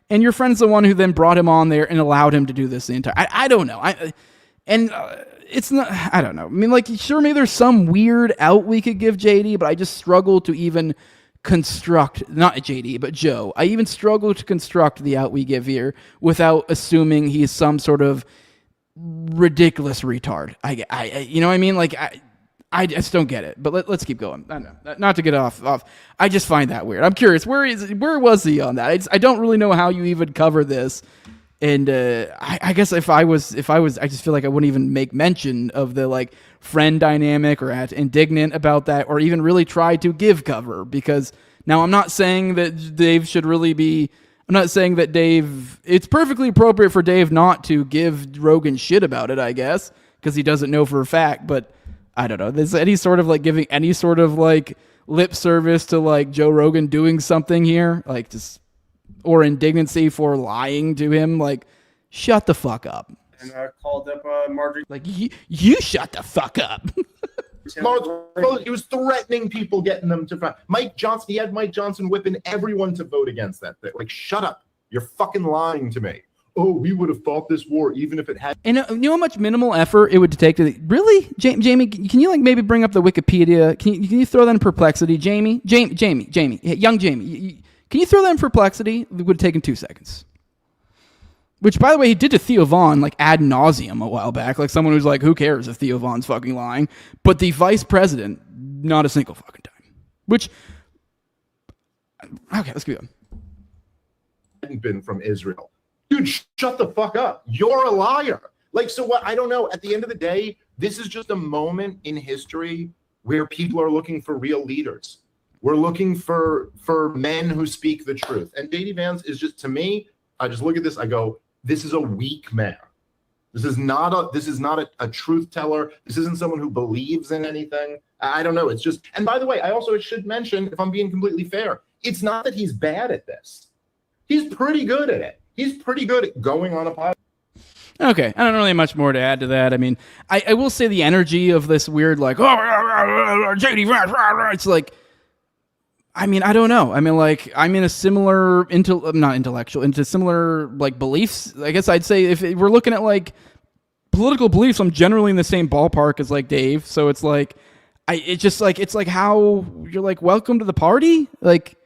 and your friend's the one who then brought him on there and allowed him to do this the entire, I don't know. It's not, I don't know. I mean, like, sure, maybe there's some weird out we could give JD, but I just struggle to even construct, not JD, but Joe. I even struggle to construct the out we give here without assuming he's some sort of ridiculous retard. I you know what I mean? Like, I just don't get it. But let's keep going. I don't know, not to get off. I just find that weird. I'm curious. Where was he on that? I don't really know how you even cover this. And I guess if I was, I just feel like I wouldn't even make mention of the like friend dynamic or act indignant about that, or even really try to give cover. Because now I'm not saying that Dave should really be. I'm not saying that Dave. It's perfectly appropriate for Dave not to give Rogan shit about it, I guess, because he doesn't know for a fact. But I don't know. There's any sort of like giving any sort of like lip service to like Joe Rogan doing something here, like just or indignancy for lying to him. Like, shut the fuck up. And called up Marjorie. Like, you shut the fuck up. He was threatening people, getting them to vote. Mike Johnson, he had Mike Johnson whipping everyone to vote against that thing. Like, shut up. You're fucking lying to me. Oh, we would have fought this war even if it had. And you know how much minimal effort it would take to really, Jamie? Can you like maybe bring up the Wikipedia? Can you throw that in perplexity, Jamie? Jamie, young Jamie. Can you throw that in perplexity? It would have taken 2 seconds. Which, by the way, he did to Theo Vaughn like ad nauseum a while back. Like someone who's like, who cares if Theo Vaughn's fucking lying? But the vice president, not a single fucking time. Which, okay, let's go. Hadn't been from Israel. Dude, shut the fuck up. You're a liar. Like, so what? I don't know. At the end of the day, this is just a moment in history where people are looking for real leaders. We're looking for men who speak the truth. And J.D. Vance is just, to me, I just look at this, I go, this is a weak man. This is not a truth teller. This isn't someone who believes in anything. I don't know. It's just, and by the way, I also should mention, if I'm being completely fair, it's not that he's bad at this. He's pretty good at it. He's pretty good at going on a podcast. Okay, I don't really have much more to add to that. I mean, I will say the energy of this weird, like, JD Vance, it's like, I mean, I don't know. I mean, like, I'm in a similar, into similar, like, beliefs. I guess I'd say if we're looking at, like, political beliefs, I'm generally in the same ballpark as, like, Dave. So it's like, it's like how you're like, welcome to the party? Like,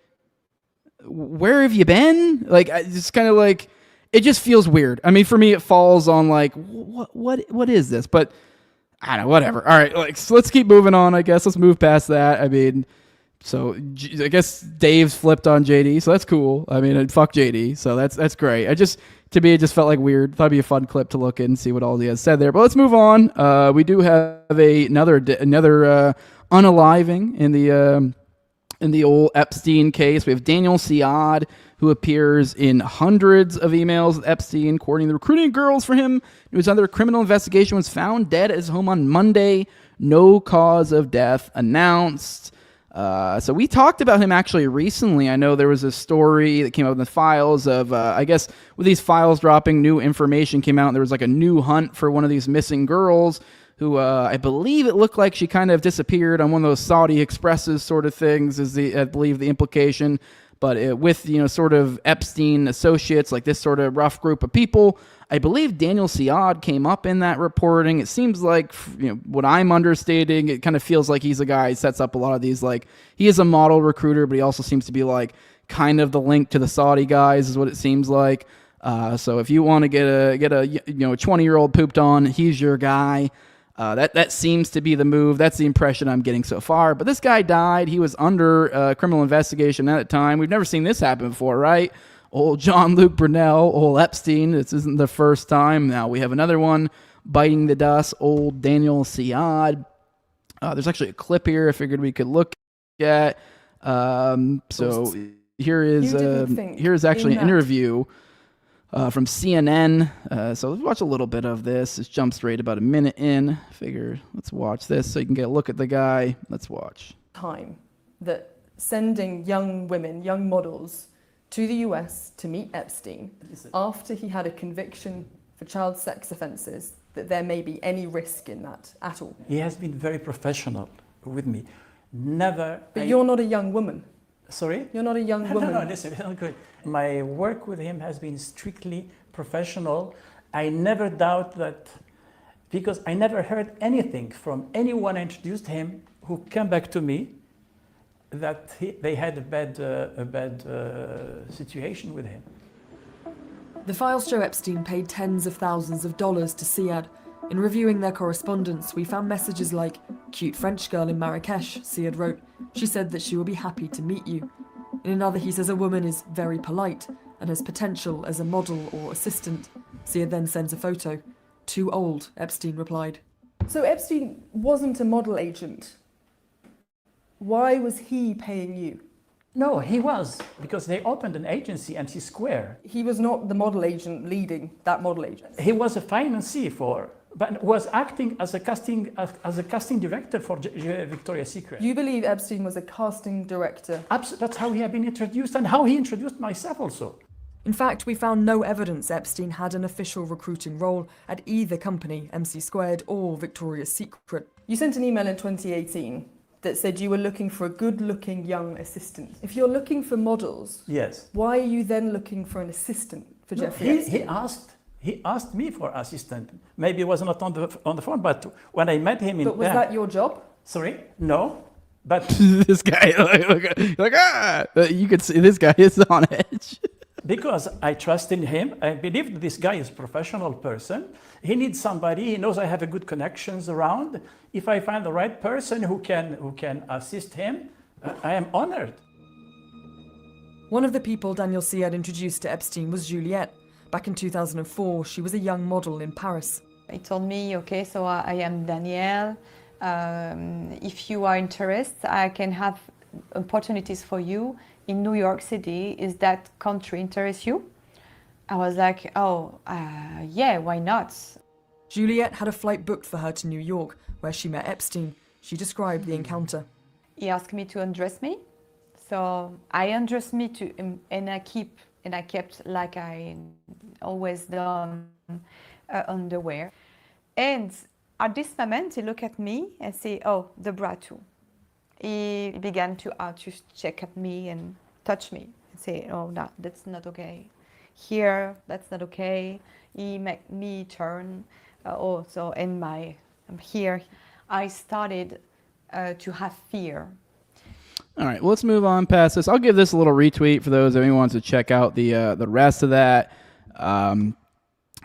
where have you been? Like, it's kind of like, it just feels weird. I mean, for me, it falls on, like, what is this? But, I don't know, whatever. All right, like, so let's keep moving on, I guess. Let's move past that. I mean... So I guess Dave's flipped on JD, so that's cool. I mean, fuck JD, so that's great. To me, it just felt like weird. Thought it'd be a fun clip to look at and see what all he has said there. But let's move on. We do have another unaliving in the old Epstein case. We have Daniel Siad, who appears in hundreds of emails with Epstein, courting the recruiting girls for him. He was under criminal investigation. Was found dead at his home on Monday. No cause of death announced. So we talked about him actually recently. I know there was a story that came out in the files of, I guess, with these files dropping, new information came out, and there was like a new hunt for one of these missing girls who I believe it looked like she kind of disappeared on one of those Saudi Expresses sort of things, is I believe the implication. But with, sort of Epstein associates, like this sort of rough group of people, I believe Daniel Siad came up in that reporting. It seems like, what I'm understating, it kind of feels like he's a guy who sets up a lot of these, like, he is a model recruiter, but he also seems to be, like, kind of the link to the Saudi guys is what it seems like. So if you want to get a 20-year-old pooped on, he's your guy. That seems to be the move. That's the impression I'm getting so far. But this guy died. He was under criminal investigation at the time. We've never seen this happen before, right? Old Jean-Luc Brunel, old Epstein. This isn't the first time. Now we have another one biting the dust. Old Daniel Siad. There's actually a clip here I figured we could look at. So here is actually an interview from CNN. So let's watch a little bit of this. This jumps straight about a minute in. Figure, let's watch this so you can get a look at the guy. Let's watch. Time that sending young women, young models, to the US to meet Epstein after he had a conviction for child sex offences, that there may be any risk in that at all. He has been very professional with me. Never. But you're not a young woman. Sorry? You're not a young woman. No, listen, it's not good. My work with him has been strictly professional. I never doubt that, because I never heard anything from anyone I introduced him who came back to me that they had a bad situation with him. The files show Epstein paid tens of thousands of dollars to Siad. In reviewing their correspondence, we found messages like, "Cute French girl in Marrakesh," Siad wrote. "She said that she will be happy to meet you." In another, he says a woman is very polite and has potential as a model or assistant. Siad then sends a photo. "Too old," Epstein replied. So Epstein wasn't a model agent. Why was he paying you? No, he was, because they opened an agency, MC Square. He was not the model agent leading that model agency. He was a financier but was acting as a casting director for Victoria's Secret. You believe Epstein was a casting director? That's how he had been introduced, and how he introduced myself also. In fact, we found no evidence Epstein had an official recruiting role at either company, MC Squared or Victoria's Secret. You sent an email in 2018 that said you were looking for a good-looking young assistant. If you're looking for models, yes, why are you then looking for an assistant for Jeffrey Epstein? He asked me for assistant. Maybe it was not on the phone, but when I met him in... But was that your job? Sorry? No. But this guy, you could see this guy is on edge. Because I trust in him. I believe this guy is a professional person. He needs somebody. He knows I have a good connections around. If I find the right person who can assist him, I am honored. One of the people Daniel C. had introduced to Epstein was Juliette. Back in 2004, she was a young model in Paris. He told me, okay, so I am Danielle. If you are interested, I can have opportunities for you in New York City. Is that country interest you? I was like, yeah, why not? Juliette had a flight booked for her to New York, where she met Epstein. She described the encounter. He asked me to undress me. So I undressed me and I kept like I always done underwear. And at this moment, he looked at me and said, oh, the bra too. He began to check at me and touch me and say, oh, no, that's not okay. Here, that's not okay. He made me turn. Here, I started to have fear. All right, well, let's move on past this. I'll give this a little retweet for those who wants to check out the rest of that.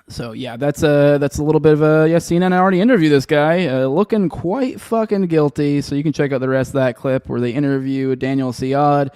So yeah, that's a little bit of a CNN already interviewed this guy, looking quite fucking guilty. So you can check out the rest of that clip where they interview Daniel Siad.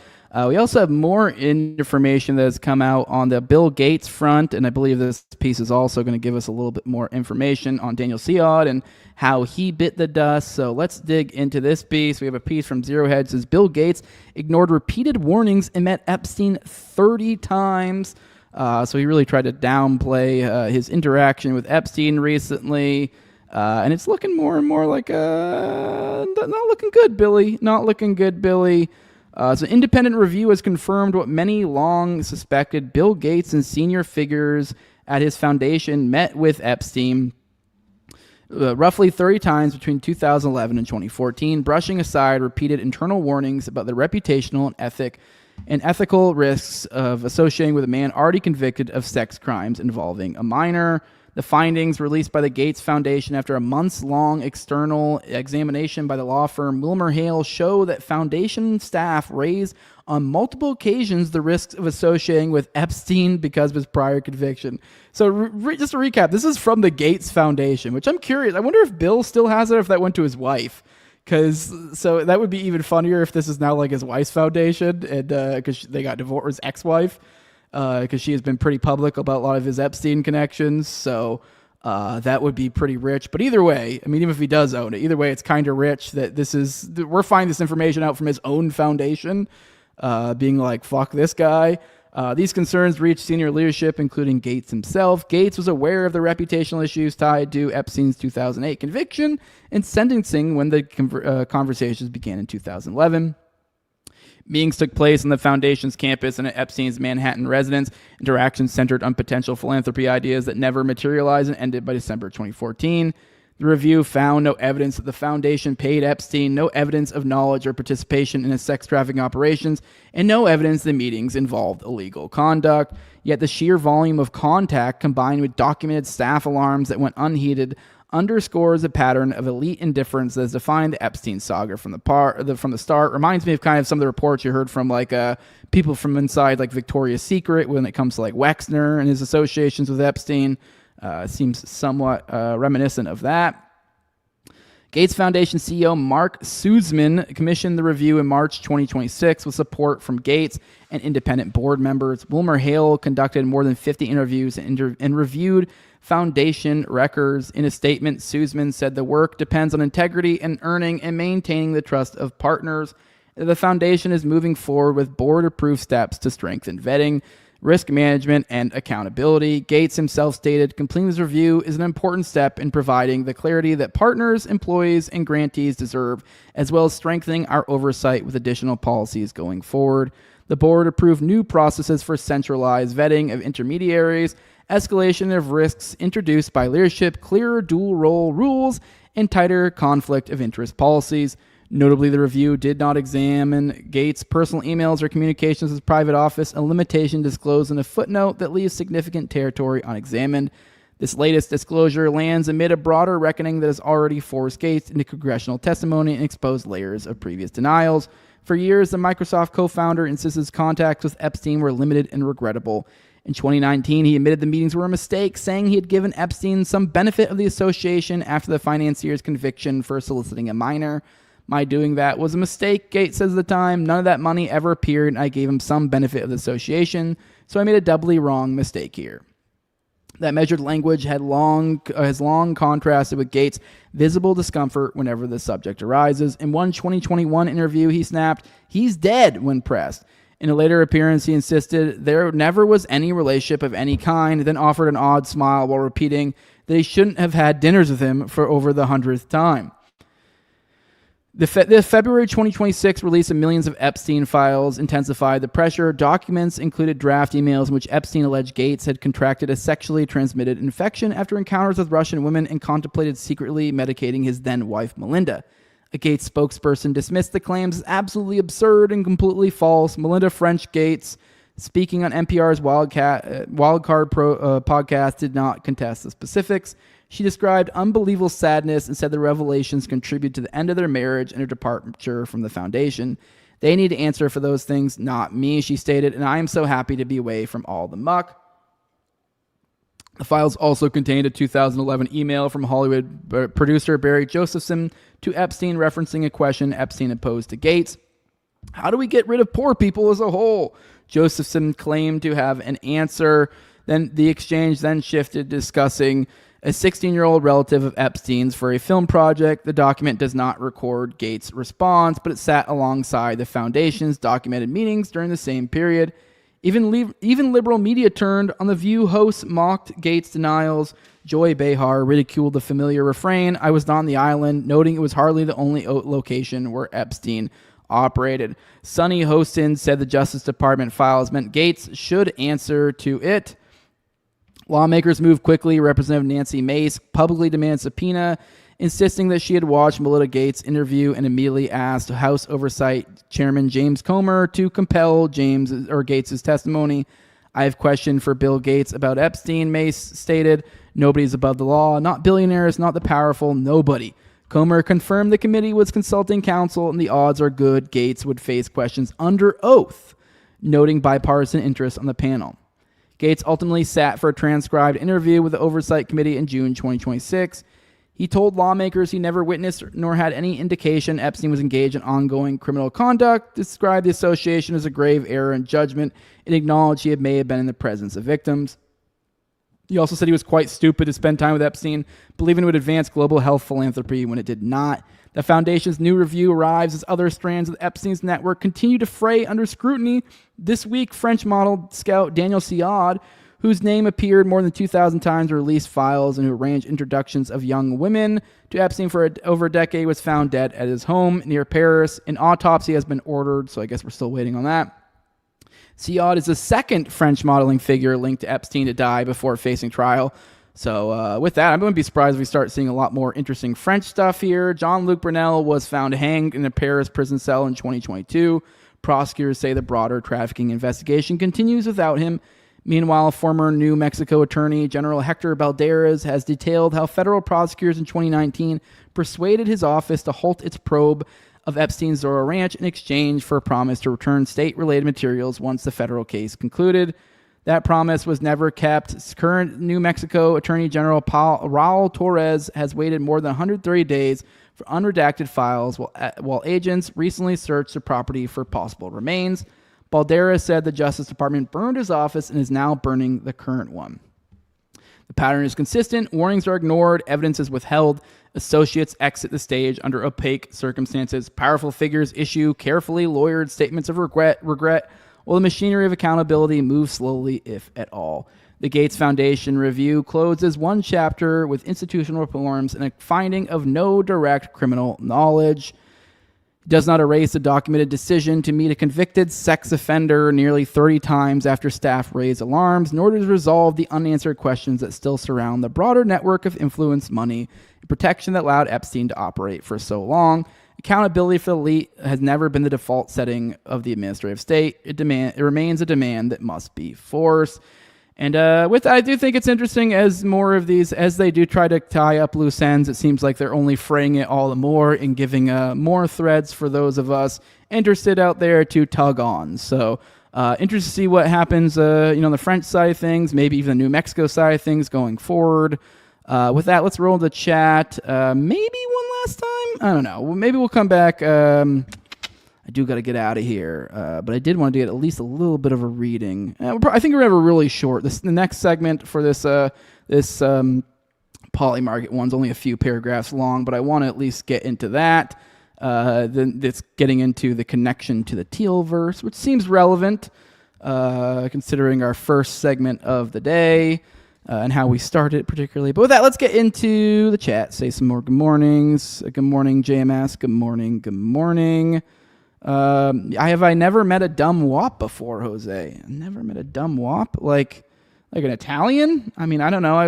We also have more information that has come out on the Bill Gates front, and I believe this piece is also going to give us a little bit more information on Daniel Siad and how he bit the dust. So let's dig into this piece. We have a piece from Zero Hedge that says Bill Gates ignored repeated warnings and met Epstein 30 times. So he really tried to downplay his interaction with Epstein recently. And it's looking more and more like not looking good, Billy. Not looking good, Billy. So independent review has confirmed what many long suspected. Bill Gates and senior figures at his foundation met with Epstein roughly 30 times between 2011 and 2014, brushing aside repeated internal warnings about the reputational and ethical risks of associating with a man already convicted of sex crimes involving a minor. The findings released by the Gates Foundation after a months-long external examination by the law firm WilmerHale show that foundation staff raised on multiple occasions the risks of associating with Epstein because of his prior conviction. So just to recap, this is from the Gates Foundation, which I'm curious. I wonder if Bill still has it or if that went to his wife. So that would be even funnier if this is now like his wife's foundation and because they got divorced, his ex-wife. Because she has been pretty public about a lot of his Epstein connections. So that would be pretty rich. But either way, I mean, even if he does own it, either way, it's kind of rich that we're finding this information out from his own foundation, being like, fuck this guy. These concerns reached senior leadership, including Gates himself. Gates was aware of the reputational issues tied to Epstein's 2008 conviction and sentencing when the conversations began in 2011. Meetings took place on the foundation's campus and at Epstein's Manhattan residence. Interactions centered on potential philanthropy ideas that never materialized and ended by December 2014. The review found no evidence that the foundation paid Epstein, no evidence of knowledge or participation in his sex trafficking operations, and no evidence the meetings involved illegal conduct. Yet the sheer volume of contact, combined with documented staff alarms that went unheeded, underscores a pattern of elite indifference that has defined the Epstein saga from the start. Reminds me of kind of some of the reports you heard from like people from inside like Victoria's Secret when it comes to like Wexner and his associations with Epstein. Seems somewhat reminiscent of that. Gates Foundation CEO Mark Sussman commissioned the review in March 2026 with support from Gates and independent board members. WilmerHale conducted more than 50 interviews and reviewed foundation records. In a statement, Sussman said the work depends on integrity and earning and maintaining the trust of partners that the foundation is moving forward with board-approved steps to strengthen vetting, risk management, and accountability. Gates himself stated, completing this review is an important step in providing the clarity that partners, employees, and grantees deserve, as well as strengthening our oversight with additional policies going forward. The board approved new processes for centralized vetting of intermediaries, escalation of risks introduced by leadership, clearer dual role rules, and tighter conflict of interest policies. Notably, the review did not examine Gates' personal emails or communications with his private office, a limitation disclosed in a footnote that leaves significant territory unexamined. This latest disclosure lands amid a broader reckoning that has already forced Gates into congressional testimony and exposed layers of previous denials. For years, the Microsoft co-founder insisted his contacts with Epstein were limited and regrettable. In 2019, he admitted the meetings were a mistake, saying he had given Epstein some benefit of the association after the financier's conviction for soliciting a minor. My doing that was a mistake, Gates says at the time. None of that money ever appeared, and I gave him some benefit of the association, so I made a doubly wrong mistake here. That measured language has long contrasted with Gates' visible discomfort whenever the subject arises. In one 2021 interview, he snapped, "He's dead," when pressed. In a later appearance, he insisted there never was any relationship of any kind, then offered an odd smile while repeating that he shouldn't have had dinners with him for over the 100th time. The February 2026 release of millions of Epstein files intensified the pressure. Documents included draft emails in which Epstein alleged Gates had contracted a sexually transmitted infection after encounters with Russian women and contemplated secretly medicating his then-wife Melinda. A Gates spokesperson dismissed the claims as absolutely absurd and completely false. Melinda French Gates, speaking on NPR's Wildcard podcast, did not contest the specifics. She described unbelievable sadness and said the revelations contribute to the end of their marriage and her departure from the foundation. They need to answer for those things, not me, she stated, and I am so happy to be away from all the muck. The files also contained a 2011 email from Hollywood producer Barry Josephson to Epstein referencing a question Epstein had posed to Gates. How do we get rid of poor people as a whole? Josephson claimed to have an answer. Then the exchange then shifted, discussing a 16-year-old relative of Epstein's for a film project. The document does not record Gates' response, but it sat alongside the foundation's documented meetings during the same period. Even liberal media turned on The View hosts mocked Gates' denials. Joy Behar ridiculed the familiar refrain, "I was not on the island," noting it was hardly the only location where Epstein operated. Sonny Hostin said the Justice Department files meant Gates should answer to it. Lawmakers moved quickly. Representative Nancy Mace publicly demanded subpoena, insisting that she had watched Melinda Gates' interview and immediately asked House Oversight Chairman James Comer to compel Gates' testimony. I have questioned for Bill Gates about Epstein, Mace stated. Nobody's above the law, not billionaires, not the powerful, nobody. Comer confirmed the committee was consulting counsel and the odds are good Gates would face questions under oath, noting bipartisan interest on the panel. Gates ultimately sat for a transcribed interview with the Oversight Committee in June 2026. He told lawmakers he never witnessed nor had any indication Epstein was engaged in ongoing criminal conduct, described the association as a grave error in judgment, and acknowledged he may have been in the presence of victims. He also said he was quite stupid to spend time with Epstein, believing it would advance global health philanthropy when it did not. The foundation's new review arrives as other strands of Epstein's network continue to fray under scrutiny. This week, French model scout Daniel Siad, whose name appeared more than 2,000 times in released files and who arranged introductions of young women to Epstein for over a decade, was found dead at his home near Paris. An autopsy has been ordered, so I guess we're still waiting on that. Siad is the second French modeling figure linked to Epstein to die before facing trial. So with that, I'm going to be surprised if we start seeing a lot more interesting French stuff here. Jean-Luc Brunel was found hanged in a Paris prison cell in 2022. Prosecutors say the broader trafficking investigation continues without him. Meanwhile, former New Mexico Attorney General Hector Balderas has detailed how federal prosecutors in 2019 persuaded his office to halt its probe of Epstein's Zorro Ranch in exchange for a promise to return state-related materials once the federal case concluded. That promise was never kept. Current New Mexico Attorney General Raul Torres has waited more than 130 days for unredacted files while agents recently searched the property for possible remains. Balderas said the Justice Department burned his office and is now burning the current one. The pattern is consistent. Warnings are ignored. Evidence is withheld. Associates exit the stage under opaque circumstances. Powerful figures issue carefully lawyered statements of regret, while the machinery of accountability moves slowly, if at all. The Gates Foundation review closes one chapter with institutional reforms and a finding of no direct criminal knowledge. Does not erase a documented decision to meet a convicted sex offender nearly 30 times after staff raise alarms, nor does it resolve the unanswered questions that still surround the broader network of influence, money, and protection that allowed Epstein to operate for so long. Accountability for the elite has never been the default setting of the administrative state. It remains a demand that must be forced. And with that, I do think it's interesting as more of these, as they do try to tie up loose ends, it seems like they're only fraying it all the more and giving more threads for those of us interested out there to tug on. So interested to see what happens, on the French side of things, maybe even the New Mexico side of things going forward. With that, let's roll the chat. Maybe one last time? I don't know. Maybe we'll come back. I do got to get out of here, but I did want to get at least a little bit of a reading. I think we're gonna have a really short. The next segment for this Polymarket one's only a few paragraphs long, but I want to at least get into that. Then it's getting into the connection to the Teal verse, which seems relevant considering our first segment of the day and how we started particularly. But with that, let's get into the chat. Say some more good mornings. Good morning, JMS. Good morning. Good morning. I never met a dumb wop before, Jose. I never met a dumb wop, like an Italian. I mean, I don't know. I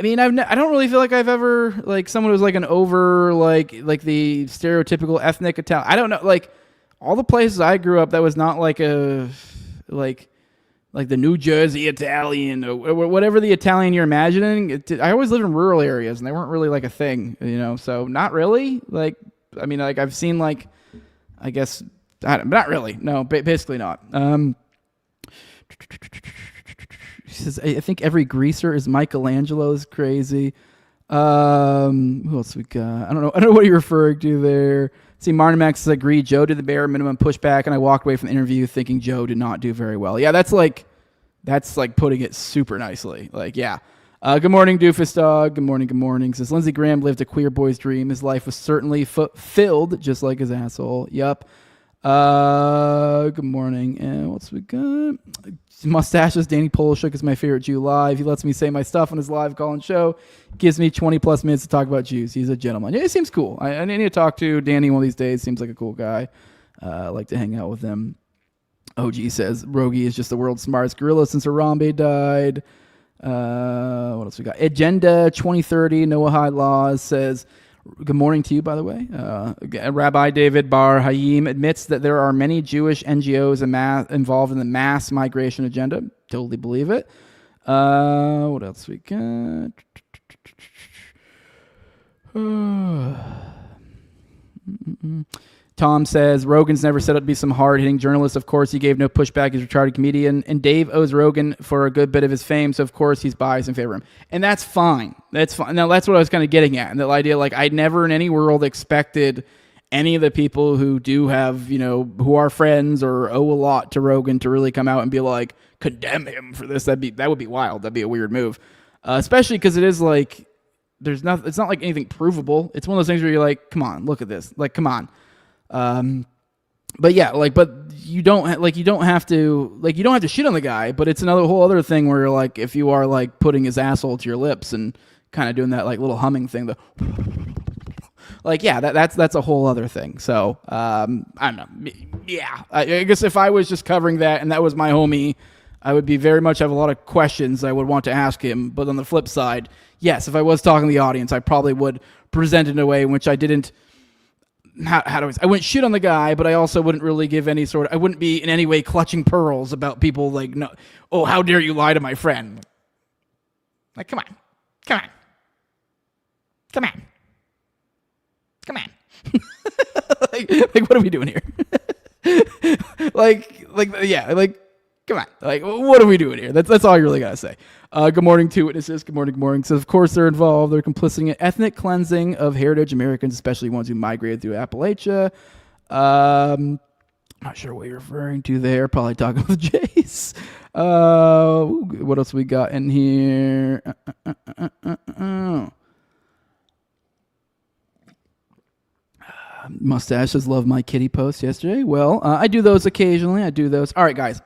don't really feel like I've ever like someone who's like an over like the stereotypical ethnic Italian. I don't know. Like all the places I grew up, that was not like a like the New Jersey Italian or whatever the Italian you're imagining. I always lived in rural areas and they weren't really like a thing, So not really like. I mean, like I've seen, like, I guess, not really. No, basically not. She says, I think every greaser is Michelangelo's crazy. Who else we got? I don't know what you're referring to there. See, Martin Max says, agree. Joe did the bare minimum pushback, and I walked away from the interview thinking Joe did not do very well. Yeah, that's like putting it super nicely. Like, yeah. Good morning, Doofus Dog. Good morning. Says Lindsey Graham lived a queer boy's dream. His life was certainly filled just like his asshole. Yup. Good morning. And what's we got? Mustaches. Danny Polishuk is my favorite Jew live. He lets me say my stuff on his live call-in show. Gives me 20 plus minutes to talk about Jews. He's a gentleman. Yeah, he seems cool. I need to talk to Danny one of these days. Seems like a cool guy. I like to hang out with him. OG says Rogi is just the world's smartest gorilla since Harambe died. What else we got? Agenda 2030 Noah Hyde Laws says, good morning to you, by the way. Rabbi David Bar Hayim admits that there are many Jewish NGOs involved in the mass migration agenda. Totally believe it. What else we got? Tom says, Rogan's never set up to be some hard-hitting journalist. Of course, he gave no pushback. He's a retarded comedian. And Dave owes Rogan for a good bit of his fame, so of course he's biased in favor of him. And that's fine. That's fine. Now, that's what I was kind of getting at. And the idea, like, I'd never in any world expected any of the people who do have, who are friends or owe a lot to Rogan to really come out and be like, condemn him for this. That would be wild. That'd be a weird move. Especially because it is like, it's not like anything provable. It's one of those things where you're like, come on, look at this. Like, come on. But yeah, but you don't have to shit on the guy, but it's another whole other thing where you're like, if you are like putting his asshole to your lips and kind of doing that like little humming thing, that's a whole other thing. So, I don't know. Yeah. I guess if I was just covering that and that was my homie, I would be very much have a lot of questions I would want to ask him. But on the flip side, yes, if I was talking to the audience, I probably would present it in a way in which I didn't, I wouldn't shit on the guy, but I also wouldn't really give any I wouldn't be in any way clutching pearls about people like, no, oh, how dare you lie to my friend? Like, come on. like, what are we doing here? Come on. Like, what are we doing here? That's all you really got to say. Good morning, two witnesses. Good morning. So, of course, they're involved. They're complicit in ethnic cleansing of heritage Americans, especially ones who migrated through Appalachia. Not sure what you're referring to there. Probably talking with Jace. What else we got in here? Mustaches love my kitty post yesterday. Well, I do those occasionally. I do those. All right, guys.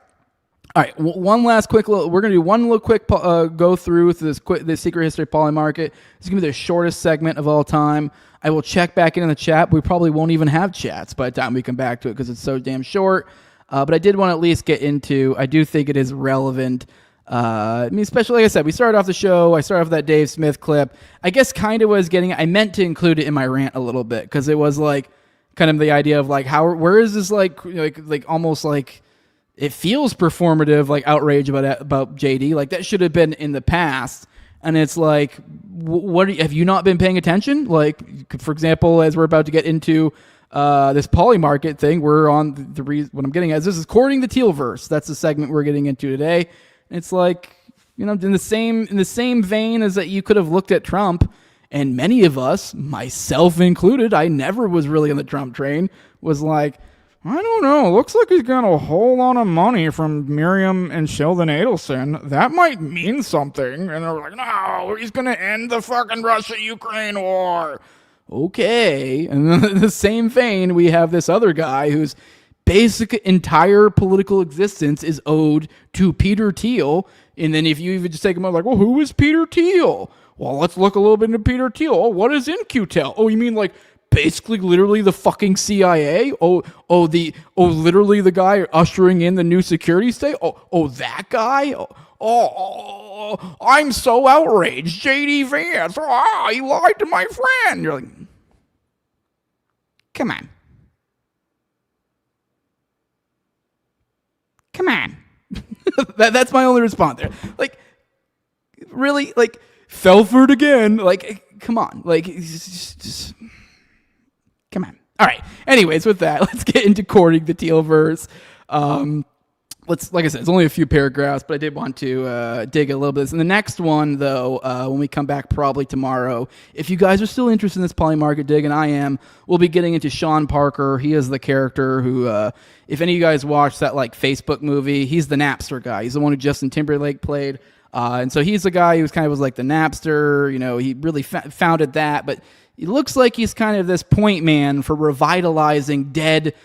All right, one last quick little. We're gonna do one little quick go through this secret history of Polymarket. It's gonna be the shortest segment of all time. I will check back in the chat. We probably won't even have chats by the time we come back to it because it's so damn short. But I did want to at least get into. I do think it is relevant. I mean, especially like I said, we started off the show. I started off with that Dave Smith clip. I guess kind of was getting. I meant to include it in my rant a little bit because it was like kind of the idea of like where is this like almost like. It feels performative, like outrage about JD. Like that should have been in the past. And it's like, have you not been paying attention? Like, for example, as we're about to get into this Polymarket thing, we're on the reason. What I'm getting at is this is courting the Tealverse. That's the segment we're getting into today. And it's like, in the same vein as that you could have looked at Trump, and many of us, myself included, I never was really on the Trump train. Was like, I don't know. Looks like he's got a whole lot of money from Miriam and Sheldon Adelson. That might mean something. And they're like, no, he's going to end the fucking Russia-Ukraine war. Okay. And then in the same vein, we have this other guy whose basic entire political existence is owed to Peter Thiel. And then if you even just take him out like, well, who is Peter Thiel? Well, let's look a little bit into Peter Thiel. Oh, what is In-Q-Tel? Oh, you mean like basically literally the fucking CIA? Literally the guy ushering in the new security state? Oh, that guy? Oh, I'm so outraged. JD Vance. Oh, he lied to my friend. You're like, come on. Come on. That's my only response there. Like, really? Like, fell for it again. Like, come on. Like, just come on. All right. Anyways, with that, let's get into courting the Tealverse. Like I said, it's only a few paragraphs, but I did want to dig a little bit. And the next one, though, when we come back probably tomorrow, if you guys are still interested in this Polymarket dig, and I am, we'll be getting into Sean Parker. He is the character who, if any of you guys watched that like Facebook movie, he's the Napster guy. He's the one who Justin Timberlake played. And so he's the guy who was like the Napster. He really founded that, but it looks like he's kind of this point man for revitalizing dead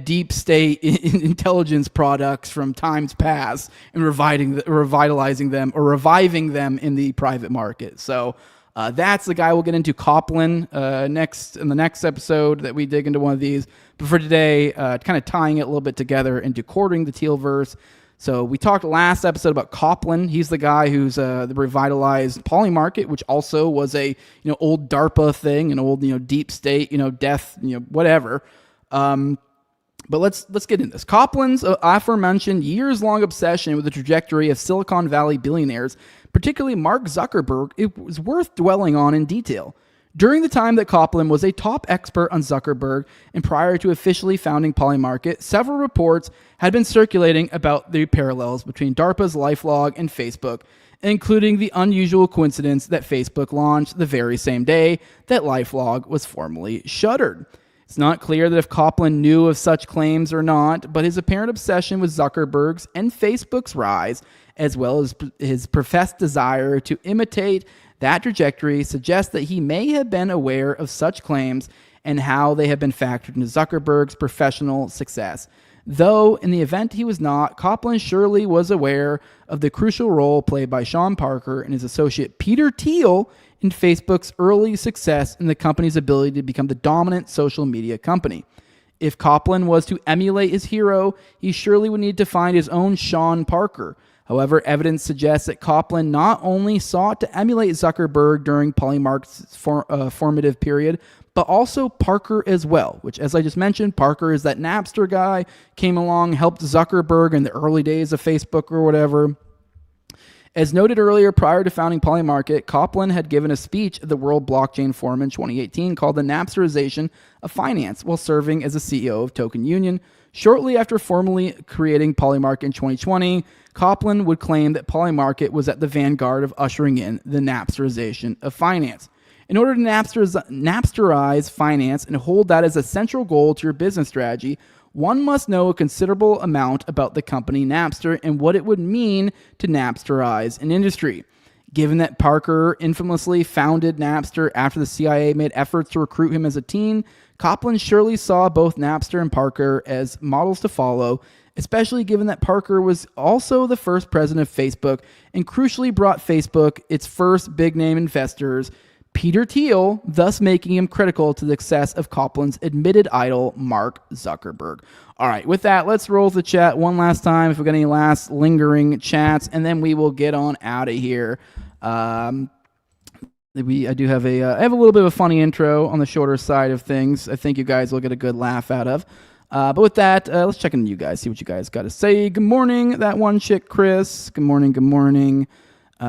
deep state intelligence products from times past and revitalizing them or reviving them in the private market. So that's the guy we'll get into, Copland, next in the next episode that we dig into one of these. But for today, kind of tying it a little bit together into courting the Tealverse. So we talked last episode about Copland. He's the guy who's the revitalized Polymarket, which also was a old DARPA thing, an old deep state death whatever. But let's get into this. Copland's aforementioned years-long obsession with the trajectory of Silicon Valley billionaires, particularly Mark Zuckerberg, it was worth dwelling on in detail. During the time that Copland was a top expert on Zuckerberg and prior to officially founding Polymarket, several reports had been circulating about the parallels between DARPA's LifeLog and Facebook, including the unusual coincidence that Facebook launched the very same day that LifeLog was formally shuttered. It's not clear that if Copland knew of such claims or not, but his apparent obsession with Zuckerberg's and Facebook's rise, as well as his professed desire to imitate that trajectory, suggests that he may have been aware of such claims and how they have been factored into Zuckerberg's professional success. Though, in the event he was not, Copland surely was aware of the crucial role played by Sean Parker and his associate Peter Thiel in Facebook's early success and the company's ability to become the dominant social media company. If Copland was to emulate his hero, he surely would need to find his own Sean Parker. However, evidence suggests that Copland not only sought to emulate Zuckerberg during Polymarket's formative period, but also Parker as well, which, as I just mentioned, Parker is that Napster guy, came along, helped Zuckerberg in the early days of Facebook or whatever. As noted earlier, prior to founding Polymarket, Copland had given a speech at the World Blockchain Forum in 2018 called The Napsterization of Finance while serving as the CEO of Token Union. Shortly after formally creating Polymarket in 2020, Copland would claim that Polymarket was at the vanguard of ushering in the Napsterization of finance. In order to Napsterize finance and hold that as a central goal to your business strategy, one must know a considerable amount about the company Napster and what it would mean to Napsterize an industry. Given that Parker infamously founded Napster after the CIA made efforts to recruit him as a teen, Copland surely saw both Napster and Parker as models to follow, especially given that Parker was also the first president of Facebook and crucially brought Facebook its first big-name investors, Peter Thiel, thus making him critical to the success of Copland's admitted idol, Mark Zuckerberg. All right, with that, let's roll the chat one last time if we've got any last lingering chats, and then we will get on out of here. I have a little bit of a funny intro on the shorter side of things. I think you guys will get a good laugh out of. But with that, let's check in with you guys, see what you guys got to say. Good morning, that one chick, Chris. Good morning, good morning. We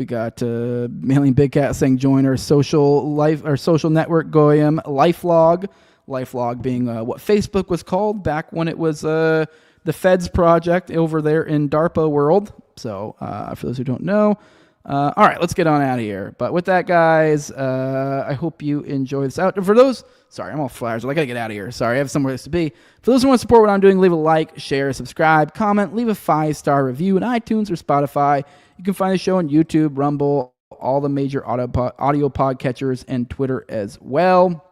got Mailing Big Cat saying join our social network Goyim Lifelog. Lifelog being what Facebook was called back when it was the Feds project over there in DARPA world. So for those who don't know. All right, let's get on out of here. But with that, guys, I hope you enjoy this out. For those, sorry, I'm all flyers. I got to get out of here. Sorry, I have somewhere else to be. For those who want to support what I'm doing, leave a like, share, subscribe, comment, leave a 5-star review in iTunes or Spotify. You can find the show on YouTube, Rumble, all the major audio podcatchers, and Twitter as well.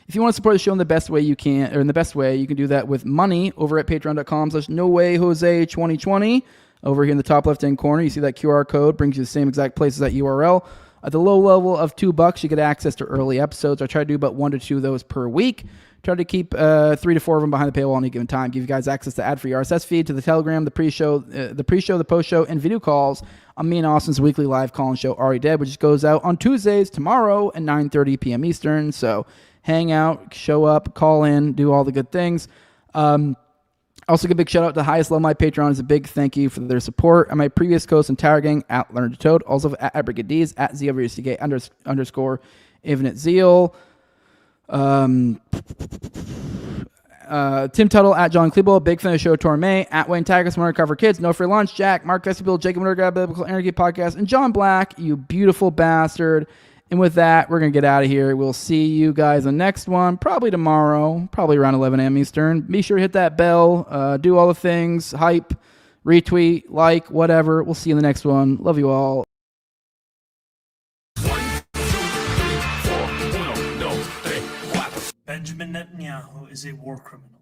If you want to support the show in the best way you can, or in the best way, you can do that with money over at patreon.com/NoWayJose2020. Over here in the top left-hand corner, you see that QR code, brings you the same exact place as that URL. At the low level of $2, you get access to early episodes. I try to do about 1 to 2 of those per week. Try to keep 3 to 4 of them behind the paywall at any given time. Give you guys access to ad-free RSS feed, to the Telegram, the pre-show, the post-show, and video calls on me and Austin's weekly live call-in show, Already Dead, which goes out on Tuesdays, tomorrow, at 9:30 p.m. Eastern. So hang out, show up, call in, do all the good things. Also, give a big shout out to the highest level of my Patreon. Is a big thank you for their support. And my previous co-host and Tower Gang at Learn to Toad. Also at Icebreaker D's at ZWCK _ Infinite Zeal. Tim Tuttle at John Klebo. Big fan of the show, Torme. At Wayne Tigus, Mario Kart for Kids. No Free Lunch. Jack, Mark Vestibule, Jacob Murdergab, Biblical Energy Podcast. And John Black, you beautiful bastard. And with that, we're going to get out of here. We'll see you guys on the next one, probably tomorrow, probably around 11 a.m. Eastern. Be sure to hit that bell, do all the things, hype, retweet, like, whatever. We'll see you in the next one. Love you all. Benjamin Netanyahu is a war criminal.